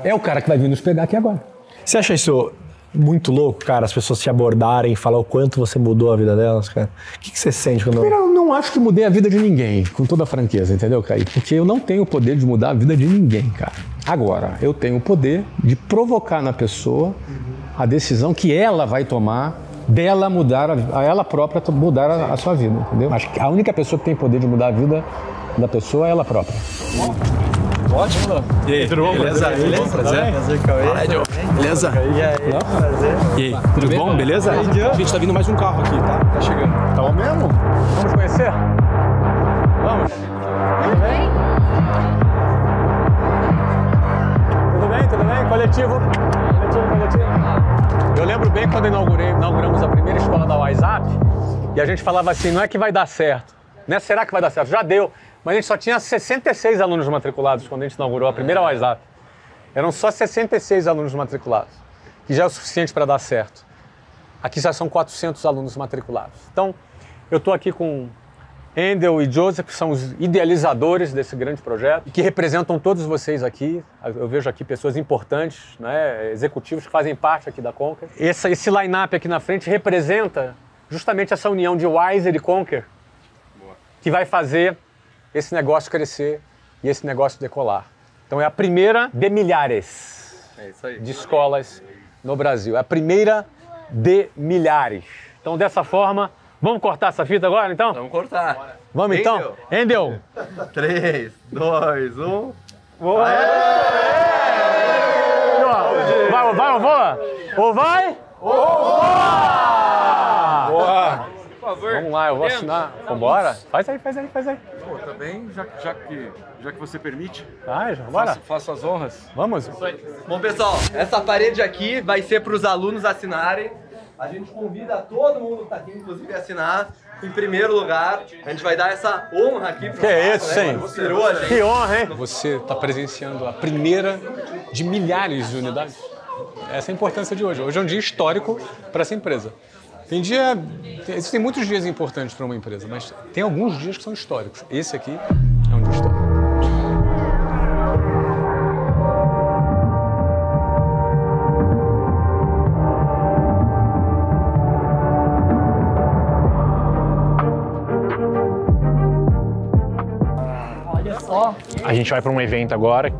Speaker 9: É o cara que vai vir nos pegar aqui agora.
Speaker 1: Você acha isso muito louco, cara, as pessoas te abordarem e falar o quanto você mudou a vida delas, cara? O que você sente quando...
Speaker 9: Eu não acho que mudei a vida de ninguém, com toda a franqueza, entendeu, Kaique? Porque eu não tenho o poder de mudar a vida de ninguém, cara. Agora, eu tenho o poder de provocar na pessoa a decisão que ela vai tomar dela mudar, a ela própria mudar a sua vida, entendeu? Acho que a única pessoa que tem poder de mudar a vida da pessoa é ela própria.
Speaker 15: Ótimo. E aí, tudo bom? Beleza? Prazer. Prazer, Cauê. Beleza? E aí? Prazer. E aí, tudo bom? Beleza? A gente tá vindo mais um carro aqui, tá? Tá chegando.
Speaker 9: Tá bom mesmo? Vamos conhecer? Vamos? Tudo bem? Tudo bem? Coletivo. Eu lembro bem quando inauguramos a primeira escola da WhatsApp e a gente falava assim, não é que vai dar certo, né? Será que vai dar certo? Já deu. Mas a gente só tinha 66 alunos matriculados quando a gente inaugurou a primeira WhatsApp. Eram só 66 alunos matriculados, que já é o suficiente para dar certo. Aqui já são 400 alunos matriculados. Então, eu estou aqui com Endel e Joseph, que são os idealizadores desse grande projeto, e que representam todos vocês aqui. Eu vejo aqui pessoas importantes, né, executivos que fazem parte aqui da Conquer. Esse line-up aqui na frente representa justamente essa união de Wiser e Conquer, que vai fazer esse negócio crescer e esse negócio decolar. Então é a primeira de milhares de escolas no Brasil. É a primeira de milhares. Então dessa forma, vamos cortar essa fita agora então?
Speaker 15: Vamos cortar.
Speaker 9: Vamos então? Endel.
Speaker 15: 3, 2, 1...
Speaker 9: Boa! Vai ou voa? Ou vai? Ou voa! Boa!
Speaker 15: Por favor.
Speaker 9: Vamos lá, eu vou assinar. Vambora? Faz aí.
Speaker 15: Pô, também, já que você permite.
Speaker 9: Bora.
Speaker 15: Faço as honras.
Speaker 9: Vamos.
Speaker 16: Bom, pessoal, essa parede aqui vai ser para os alunos assinarem. A gente convida todo mundo que está aqui, inclusive, a assinar. Em primeiro lugar, a gente vai dar essa honra aqui para
Speaker 9: o Que isso, hein?
Speaker 16: Que
Speaker 9: honra, hein? Você está presenciando a primeira de milhares de unidades. Essa é a importância de hoje. Hoje é um dia histórico para essa empresa. Existem muitos dias importantes para uma empresa, mas tem alguns dias que são históricos. Esse aqui é um dia histórico.
Speaker 17: Olha só,
Speaker 1: A gente vai para um evento agora.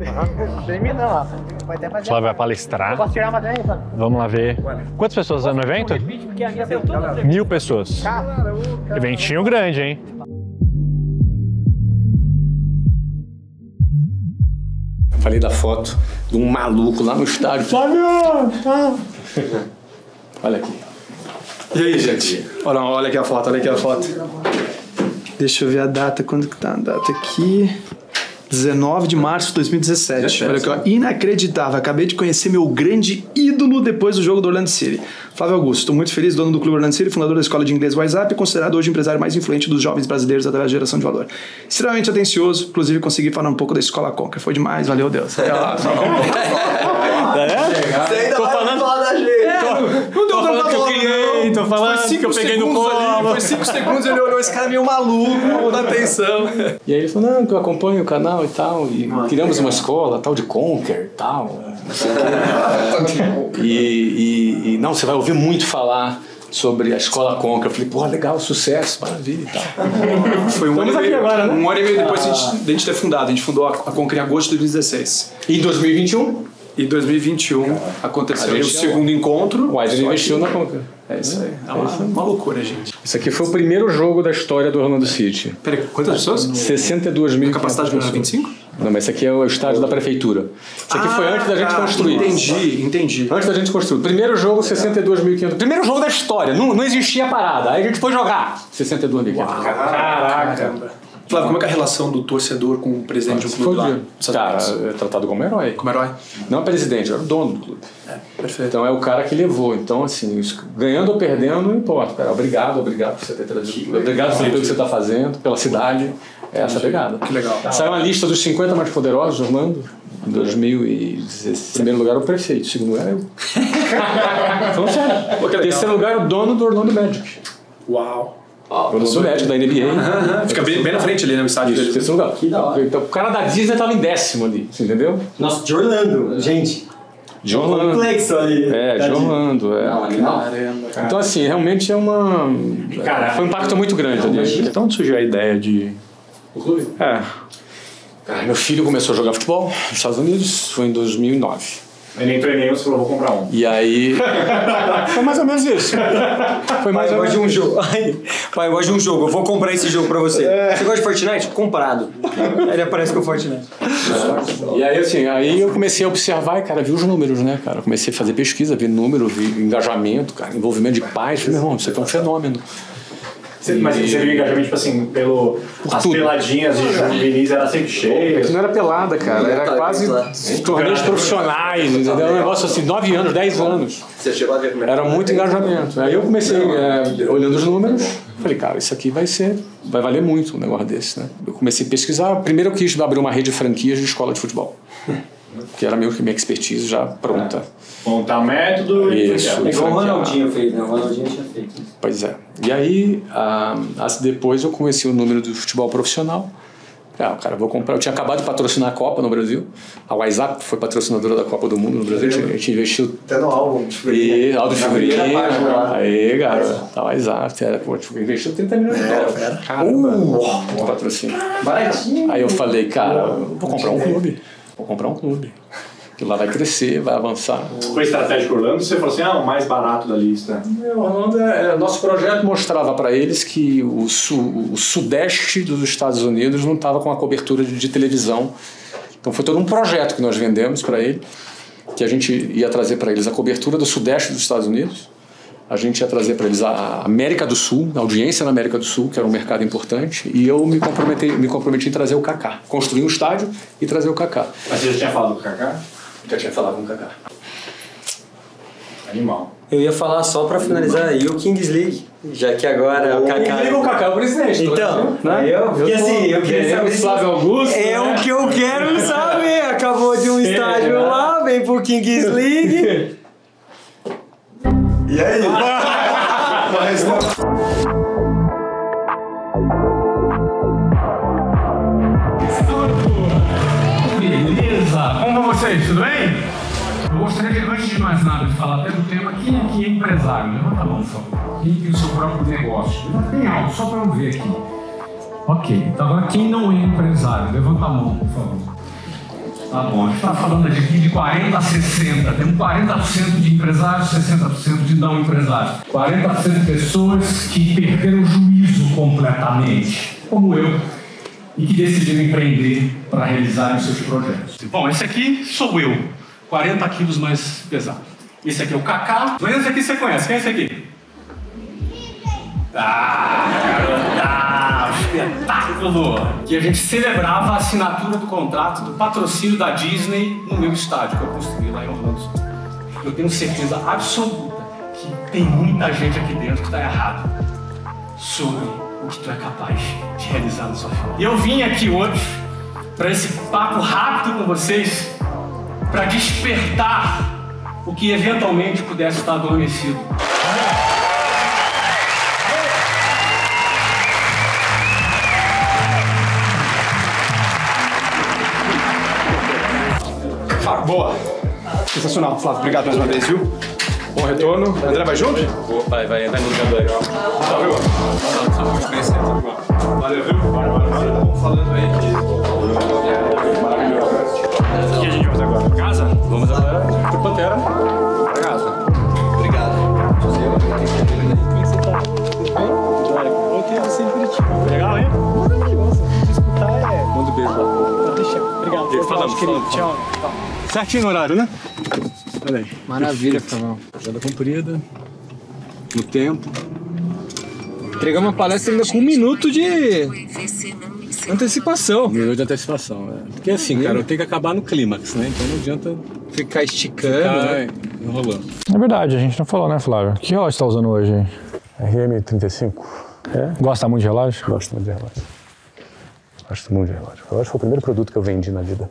Speaker 17: Termina lá. Vai até fazer.
Speaker 1: Flávio vai palestrar.
Speaker 17: Posso tirar uma daí, Flávio?
Speaker 1: Vamos lá ver. Quantas pessoas estão no evento?
Speaker 17: Porque a minha saiu toda.
Speaker 1: 1000 pessoas. Eventinho grande, hein?
Speaker 9: Eu falei da foto de um maluco lá no estádio. Olha aqui.
Speaker 15: E aí, gente? Olha aqui a foto, olha aqui a foto. Deixa eu ver a data, quando que tá a data aqui? 19 de março de 2017. Olha aqui, ó. Inacreditável. Acabei de conhecer meu grande ídolo depois do jogo do Orlando City. Flávio Augusto. Estou muito feliz, dono do Clube Orlando City, fundador da escola de inglês WhatsApp e considerado hoje o empresário mais influente dos jovens brasileiros através da geração de valor. Extremamente atencioso, inclusive consegui falar um pouco da escola Conquer. Foi demais, valeu Deus. Você ainda vai falar da gente. Não deu falando que eu criei, tô falando que eu peguei no colo. Foi 5 segundos e ele olhou, esse cara é meio maluco, vou dar atenção. E aí ele falou, não, que eu acompanho o canal e tal, e criamos uma escola, tal de Conquer e tal. E não, você vai ouvir muito falar sobre a escola Conquer. Eu falei, pô, legal, sucesso, maravilha e tal. Foi um ano e meio, agora, né? Um ano e meio depois de a gente ter fundado. A gente fundou a Conquer em agosto de 2016.
Speaker 9: E em 2021?
Speaker 15: Em 2021 aconteceu o segundo encontro.
Speaker 9: O Wesley investiu na Conquer.
Speaker 15: É isso aí. É uma loucura, gente.
Speaker 9: Isso aqui foi o primeiro jogo da história do Orlando City.
Speaker 15: Peraí, quantas pessoas?
Speaker 9: 62 mil.
Speaker 15: A capacidade de 25?
Speaker 9: Não, mas esse aqui é o estádio da prefeitura. Isso aqui foi antes da gente construir.
Speaker 15: Entendi.
Speaker 9: Antes da gente construir. Primeiro jogo, 62.500. Primeiro jogo da história. Não existia parada. Aí a gente foi jogar. 62.500.
Speaker 15: Caraca. Flávio, como é que é a relação do torcedor com o presidente de um clube lá?
Speaker 9: Cara, é tratado como herói.
Speaker 15: Como herói?
Speaker 9: Não é presidente, é o dono do clube.
Speaker 15: Perfeito.
Speaker 9: Então é o cara que levou. Então, assim, ganhando ou perdendo, não importa. Cara, obrigado por você ter trazido. Obrigado pelo que você está fazendo, pela cidade. É essa pegada.
Speaker 15: Que legal.
Speaker 9: Saiu uma lista dos 50 mais poderosos, Orlando. Em 2016. Em primeiro lugar, o prefeito. Em segundo lugar, eu. Então, sério. Em terceiro lugar, o dono do Orlando Magic.
Speaker 15: Uau.
Speaker 9: O dono do Magic, da NBA.
Speaker 15: Fica bem na frente ali, né? O estádio dele.
Speaker 9: Terceiro lugar. Que da hora. Então, o cara da Disney estava em 10º ali. Você entendeu?
Speaker 17: Nossa, de Orlando, gente.
Speaker 9: De Orlando.
Speaker 17: Complexo ali.
Speaker 9: De Orlando. Então, assim, realmente é uma.
Speaker 5: Cara,
Speaker 9: foi um impacto muito grande ali.
Speaker 5: Então surgiu a ideia de.
Speaker 9: O clube? Cara, meu filho começou a jogar futebol nos Estados Unidos, foi em 2009.
Speaker 5: Ele entrou em nenhum, você falou, vou comprar um.
Speaker 9: E aí. Foi mais ou menos isso.
Speaker 17: Foi mais ou menos um jogo. Pai, eu gosto de um jogo, eu vou comprar esse jogo pra você. Você gosta de Fortnite? Comprado. Aí ele aparece com o Fortnite.
Speaker 9: E aí, assim, aí eu comecei a observar e, cara, vi os números, né, cara? Comecei a fazer pesquisa, ver número, vi engajamento, cara, envolvimento de pais. Falei, meu irmão, isso aqui é um fenômeno.
Speaker 5: Mas você viu engajamento, tipo assim, as peladinhas de juvenis era sempre cheia.
Speaker 9: Não era pelada, cara, era quase torneios profissionais, entendeu? Um negócio assim, 9 anos, 10 anos.
Speaker 16: Você chegou a ver como
Speaker 9: era muito engajamento. Aí eu comecei, olhando os números, falei, cara, isso aqui vai valer muito um negócio desse, né? Eu comecei a pesquisar, primeiro eu quis abrir uma rede de franquias de escola de futebol. Que era meio que minha expertise já pronta.
Speaker 5: Montar método e
Speaker 17: igual o Ronaldinho fez, né? O Ronaldinho tinha feito.
Speaker 9: Pois é. E aí, depois eu conheci o número do futebol profissional. Cara, vou comprar. Eu tinha acabado de patrocinar a Copa no Brasil. A WhatsApp foi patrocinadora da Copa do Mundo no Brasil. A gente investiu.
Speaker 17: Até no álbum de figurinha.
Speaker 9: E álbum de figurinha. Aí, cara. A WhatsApp. Investiu 30 milhões de dólares. Caramba. Patrocínio.
Speaker 17: Baratinho.
Speaker 9: Aí eu falei, cara, vou comprar um clube. Que lá vai crescer, vai avançar.
Speaker 5: Foi estratégico Orlando? Você falou assim, o mais barato da lista.
Speaker 9: Orlando, nosso projeto mostrava para eles que o sudeste dos Estados Unidos não estava com a cobertura de televisão. Então foi todo um projeto que nós vendemos para ele, que a gente ia trazer para eles a cobertura do sudeste dos Estados Unidos. A gente ia trazer para eles a América do Sul, a audiência na América do Sul, que era um mercado importante, e eu me comprometi em trazer o Kaká. Construir um estádio e trazer o Kaká.
Speaker 5: Mas você já tinha falado com o Kaká?
Speaker 9: Já tinha falado com o Kaká.
Speaker 5: Animal.
Speaker 17: Eu ia falar só pra finalizar aí o Kings League, já que agora o Kaká...
Speaker 9: O Kaká é o presidente.
Speaker 17: Então,
Speaker 9: né?
Speaker 17: Porque assim, eu queria saber...
Speaker 9: Flávio Augusto,
Speaker 17: é o que eu quero saber. Acabou de um estádio lá, vem pro Kings League...
Speaker 8: E aí?
Speaker 5: Beleza! Como vão vocês? Tudo bem? Eu gostaria que, antes de mais nada, de falar até do tema, quem aqui é empresário? Levanta a mão só. Quem tem o seu próprio negócio? Levanta bem alto, só para eu ver aqui. Ok, então agora quem não é empresário, levanta a mão, por favor. Tá bom, a gente está falando aqui de 40 a 60, temos 40% de empresários, 60% de não empresários. 40% de pessoas que perderam o juízo completamente, como eu, e que decidiram empreender para realizarem os seus projetos. Bom, esse aqui sou eu, 40 quilos mais pesado. Esse aqui é o Kaká. Esse aqui você conhece, quem é esse aqui? Ah, espetáculo! Que a gente celebrava a assinatura do contrato do patrocínio da Disney no meu estádio, que eu construí lá em Orlando. Eu tenho certeza absoluta que tem muita gente aqui dentro que está errado sobre o que tu é capaz de realizar na sua vida. E eu vim aqui hoje para esse papo rápido com vocês, para despertar o que eventualmente pudesse estar adormecido.
Speaker 15: Boa. Sensacional, Flávio. Obrigado mais uma vez, viu? Bom retorno. André, vai junto?
Speaker 16: Vai no lugar do Eric.
Speaker 15: Valeu. Valeu, viu? Falando aí que... O que a gente vai fazer agora? Casa? Vamos agora pro Pantera. Pra casa. Obrigado. Quem você tá? Tudo bem? Eu queria você em Curitiba. Legal, hein? Maravilhoso. Escutar é... Manda um beijo lá. Deixa. Obrigado. Falamos. Tchau. Certinho no horário, né? Olha aí.
Speaker 18: Maravilha, Fernão.
Speaker 15: Agenda cumprida. No tempo.
Speaker 18: Entregamos uma palestra ainda com 1 minuto de antecipação.
Speaker 15: 1 minuto de antecipação, né? Porque assim, cara, eu tenho que acabar no clímax, né? Então não adianta
Speaker 18: ficar esticando, né?
Speaker 15: Enrolando.
Speaker 1: É verdade, a gente não falou, né, Flávio? Que relógio você tá usando hoje?
Speaker 4: RM35.
Speaker 1: É? Gosta muito de relógio?
Speaker 4: Gosto muito de relógio. Gosto muito de relógio. O relógio foi o primeiro produto que eu vendi na vida.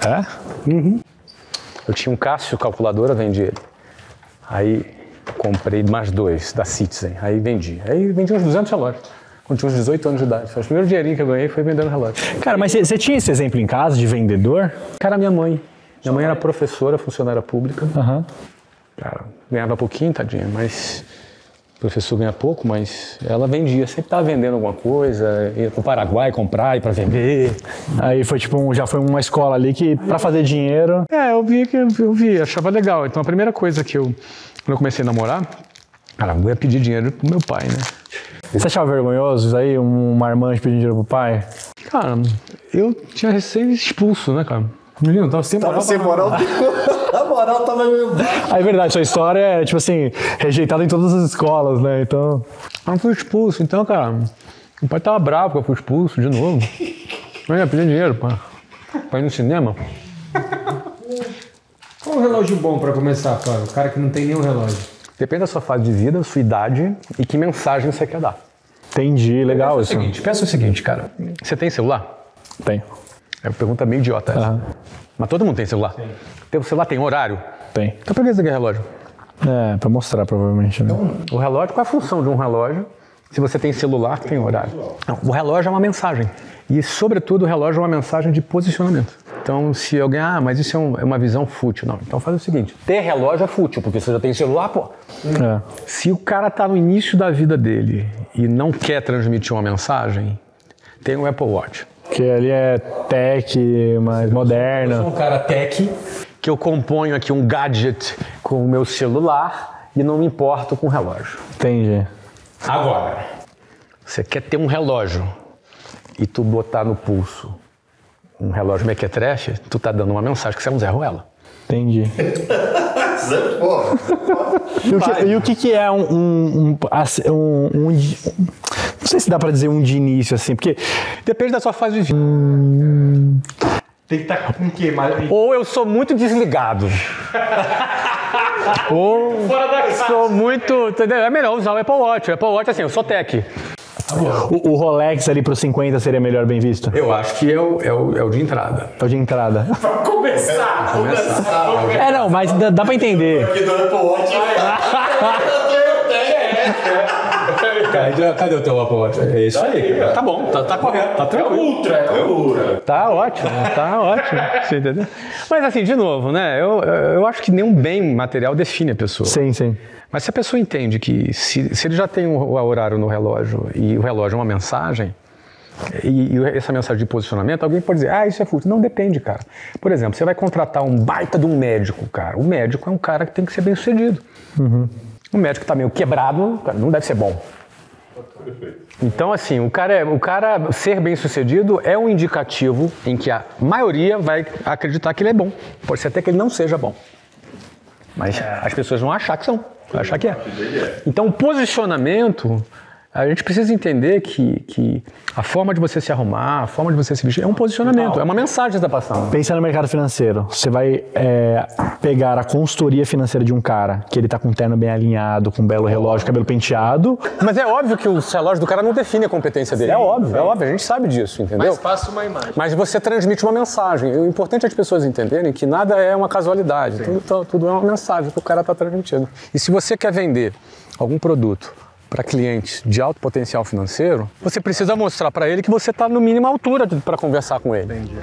Speaker 1: É?
Speaker 4: Uhum. Eu tinha um Casio calculadora, vendi ele. Aí comprei mais 2 da Citizen, aí vendi. Aí vendi uns 200 relógios, quando tinha uns 18 anos de idade. O primeiro dinheirinho que eu ganhei foi vendendo relógio.
Speaker 1: Cara, mas você tinha esse exemplo em casa de vendedor?
Speaker 4: Cara, minha mãe. Minha mãe era professora, funcionária pública.
Speaker 1: Aham.
Speaker 4: Cara, ganhava pouquinho, tadinha, mas... O professor ganha pouco, mas ela vendia, sempre estava vendendo alguma coisa, ia pro Paraguai comprar e para vender.
Speaker 1: Aí foi tipo, já foi uma escola ali que, para fazer dinheiro...
Speaker 4: eu vi, achava legal. Então a primeira coisa que quando eu comecei a namorar, cara, eu ia pedir dinheiro pro meu pai, né?
Speaker 1: Você achava vergonhoso isso aí, um marmanjo pedindo dinheiro pro pai?
Speaker 4: Cara, eu tinha recém expulso, né, cara? Menino, tava sem moral.
Speaker 6: Tava sem moral. A moral tava meio baixa.
Speaker 1: É verdade, sua história é, tipo assim, rejeitada em todas as escolas, né? Então...
Speaker 4: Eu não fui expulso, então, cara, o pai tava bravo que eu fui expulso de novo. Eu ia pedir dinheiro pra ir no cinema.
Speaker 18: Qual um relógio bom pra começar, Flávio? O cara que não tem nenhum relógio.
Speaker 4: Depende da sua fase de vida, sua idade e que mensagem você quer dar.
Speaker 1: Entendi, legal isso.
Speaker 4: Pensa o seguinte, cara. Você tem celular?
Speaker 1: Tenho.
Speaker 4: É uma pergunta meio idiota essa.
Speaker 1: Uhum.
Speaker 4: Mas todo mundo tem celular? Tem. Teu celular tem horário?
Speaker 1: Tem.
Speaker 4: Então por que você quer relógio?
Speaker 1: É, pra mostrar provavelmente, né?
Speaker 4: Então, o relógio, qual é a função de um relógio se você tem celular que tem horário? Não, o relógio é uma mensagem. E, sobretudo, o relógio é uma mensagem de posicionamento. Então, se alguém, mas isso é uma visão fútil. Não, então faz o seguinte, ter relógio é fútil, porque você já tem celular, pô.
Speaker 1: É.
Speaker 4: Se o cara tá no início da vida dele e não quer transmitir uma mensagem, tem o Apple Watch.
Speaker 1: Que ali é tech, mais moderno.
Speaker 4: Eu sou um cara tech, que eu componho aqui um gadget com o meu celular e não me importo com o relógio.
Speaker 1: Entendi.
Speaker 4: Agora, você quer ter um relógio e tu botar no pulso um relógio mequetrefe, tu tá dando uma mensagem que você é um Zé Ruela.
Speaker 1: Entendi. E o que é um não sei se dá pra dizer um de início, assim, porque
Speaker 4: depende da sua fase de vida.
Speaker 5: Tem que estar com o quê?
Speaker 4: Ou eu sou muito desligado. Ou sou muito... Entendeu? É melhor usar o Apple Watch. O Apple Watch, assim, eu sou tech.
Speaker 1: O Rolex ali pros 50 seria melhor bem visto?
Speaker 4: Eu acho que é o de entrada.
Speaker 1: É o de entrada.
Speaker 5: Vamos começar.
Speaker 1: É, não, mas dá pra entender.
Speaker 5: Aqui do Apple Watch.
Speaker 4: Cadê o teu Apple Watch? É isso aí. Tá bom, tá correto, tá tranquilo.
Speaker 5: É ultra.
Speaker 4: Tá ótimo. Você entendeu? Mas assim, de novo, né? Eu acho que nenhum bem material define a pessoa.
Speaker 1: Sim, sim.
Speaker 4: Mas se a pessoa entende que se ele já tem o horário no relógio e o relógio é uma mensagem, E essa mensagem de posicionamento, alguém pode dizer, isso é fútil. Não, depende, cara. Por exemplo, você vai contratar um baita de um médico, cara. O médico é um cara que tem que ser bem sucedido. Um médico que tá meio quebrado, cara, não deve ser bom. Então, assim, o cara ser bem sucedido é um indicativo em que a maioria vai acreditar que ele é bom. Pode ser até que ele não seja bom. Mas as pessoas vão achar que são, vão achar que é. Então, o posicionamento, a gente precisa entender que a forma de você se arrumar, a forma de você se vestir é um posicionamento, é uma mensagem que você está passando.
Speaker 1: Pensa no mercado financeiro. Você vai pegar a consultoria financeira de um cara que ele tá com um terno bem alinhado, com um belo relógio, cabelo penteado.
Speaker 4: Mas é óbvio que o relógio do cara não define a competência dele. É óbvio, a gente sabe disso, entendeu?
Speaker 2: Mas passa uma imagem.
Speaker 4: Mas você transmite uma mensagem. O importante é as pessoas entenderem que nada é uma casualidade. Tudo é uma mensagem que o cara está transmitindo. E se você quer vender algum produto para clientes de alto potencial financeiro, você precisa mostrar para ele que você está no mínimo à altura para conversar com ele.
Speaker 12: Entendi.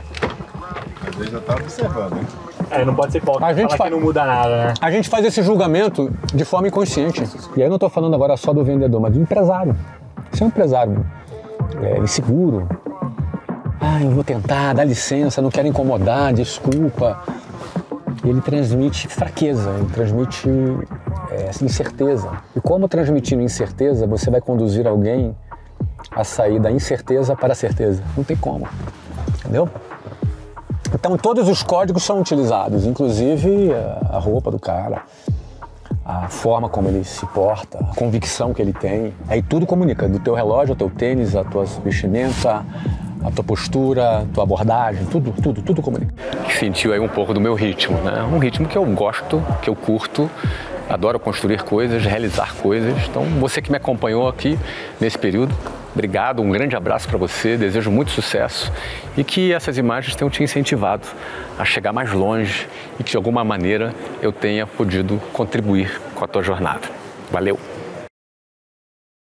Speaker 12: Às vezes já está observando, hein?
Speaker 1: Não pode ser hipócrita, que não muda nada, né?
Speaker 4: A gente faz esse julgamento de forma inconsciente. E aí eu não estou falando agora só do vendedor, mas do empresário. Você é um empresário inseguro. Eu vou tentar, dá licença, não quero incomodar, desculpa. E ele transmite fraqueza, ele transmite incerteza. E como transmitindo incerteza, você vai conduzir alguém a sair da incerteza para a certeza? Não tem como, entendeu? Então todos os códigos são utilizados, inclusive a roupa do cara, a forma como ele se porta, a convicção que ele tem. Aí tudo comunica, do teu relógio, ao teu tênis, a tua vestimenta, a tua postura, a tua abordagem, tudo comunica.
Speaker 3: Sentiu aí um pouco do meu ritmo, né? Um ritmo que eu gosto, que eu curto, adoro construir coisas, realizar coisas. Então, você que me acompanhou aqui nesse período, obrigado, um grande abraço para você, desejo muito sucesso e que essas imagens tenham te incentivado a chegar mais longe e que de alguma maneira eu tenha podido contribuir com a tua jornada. Valeu!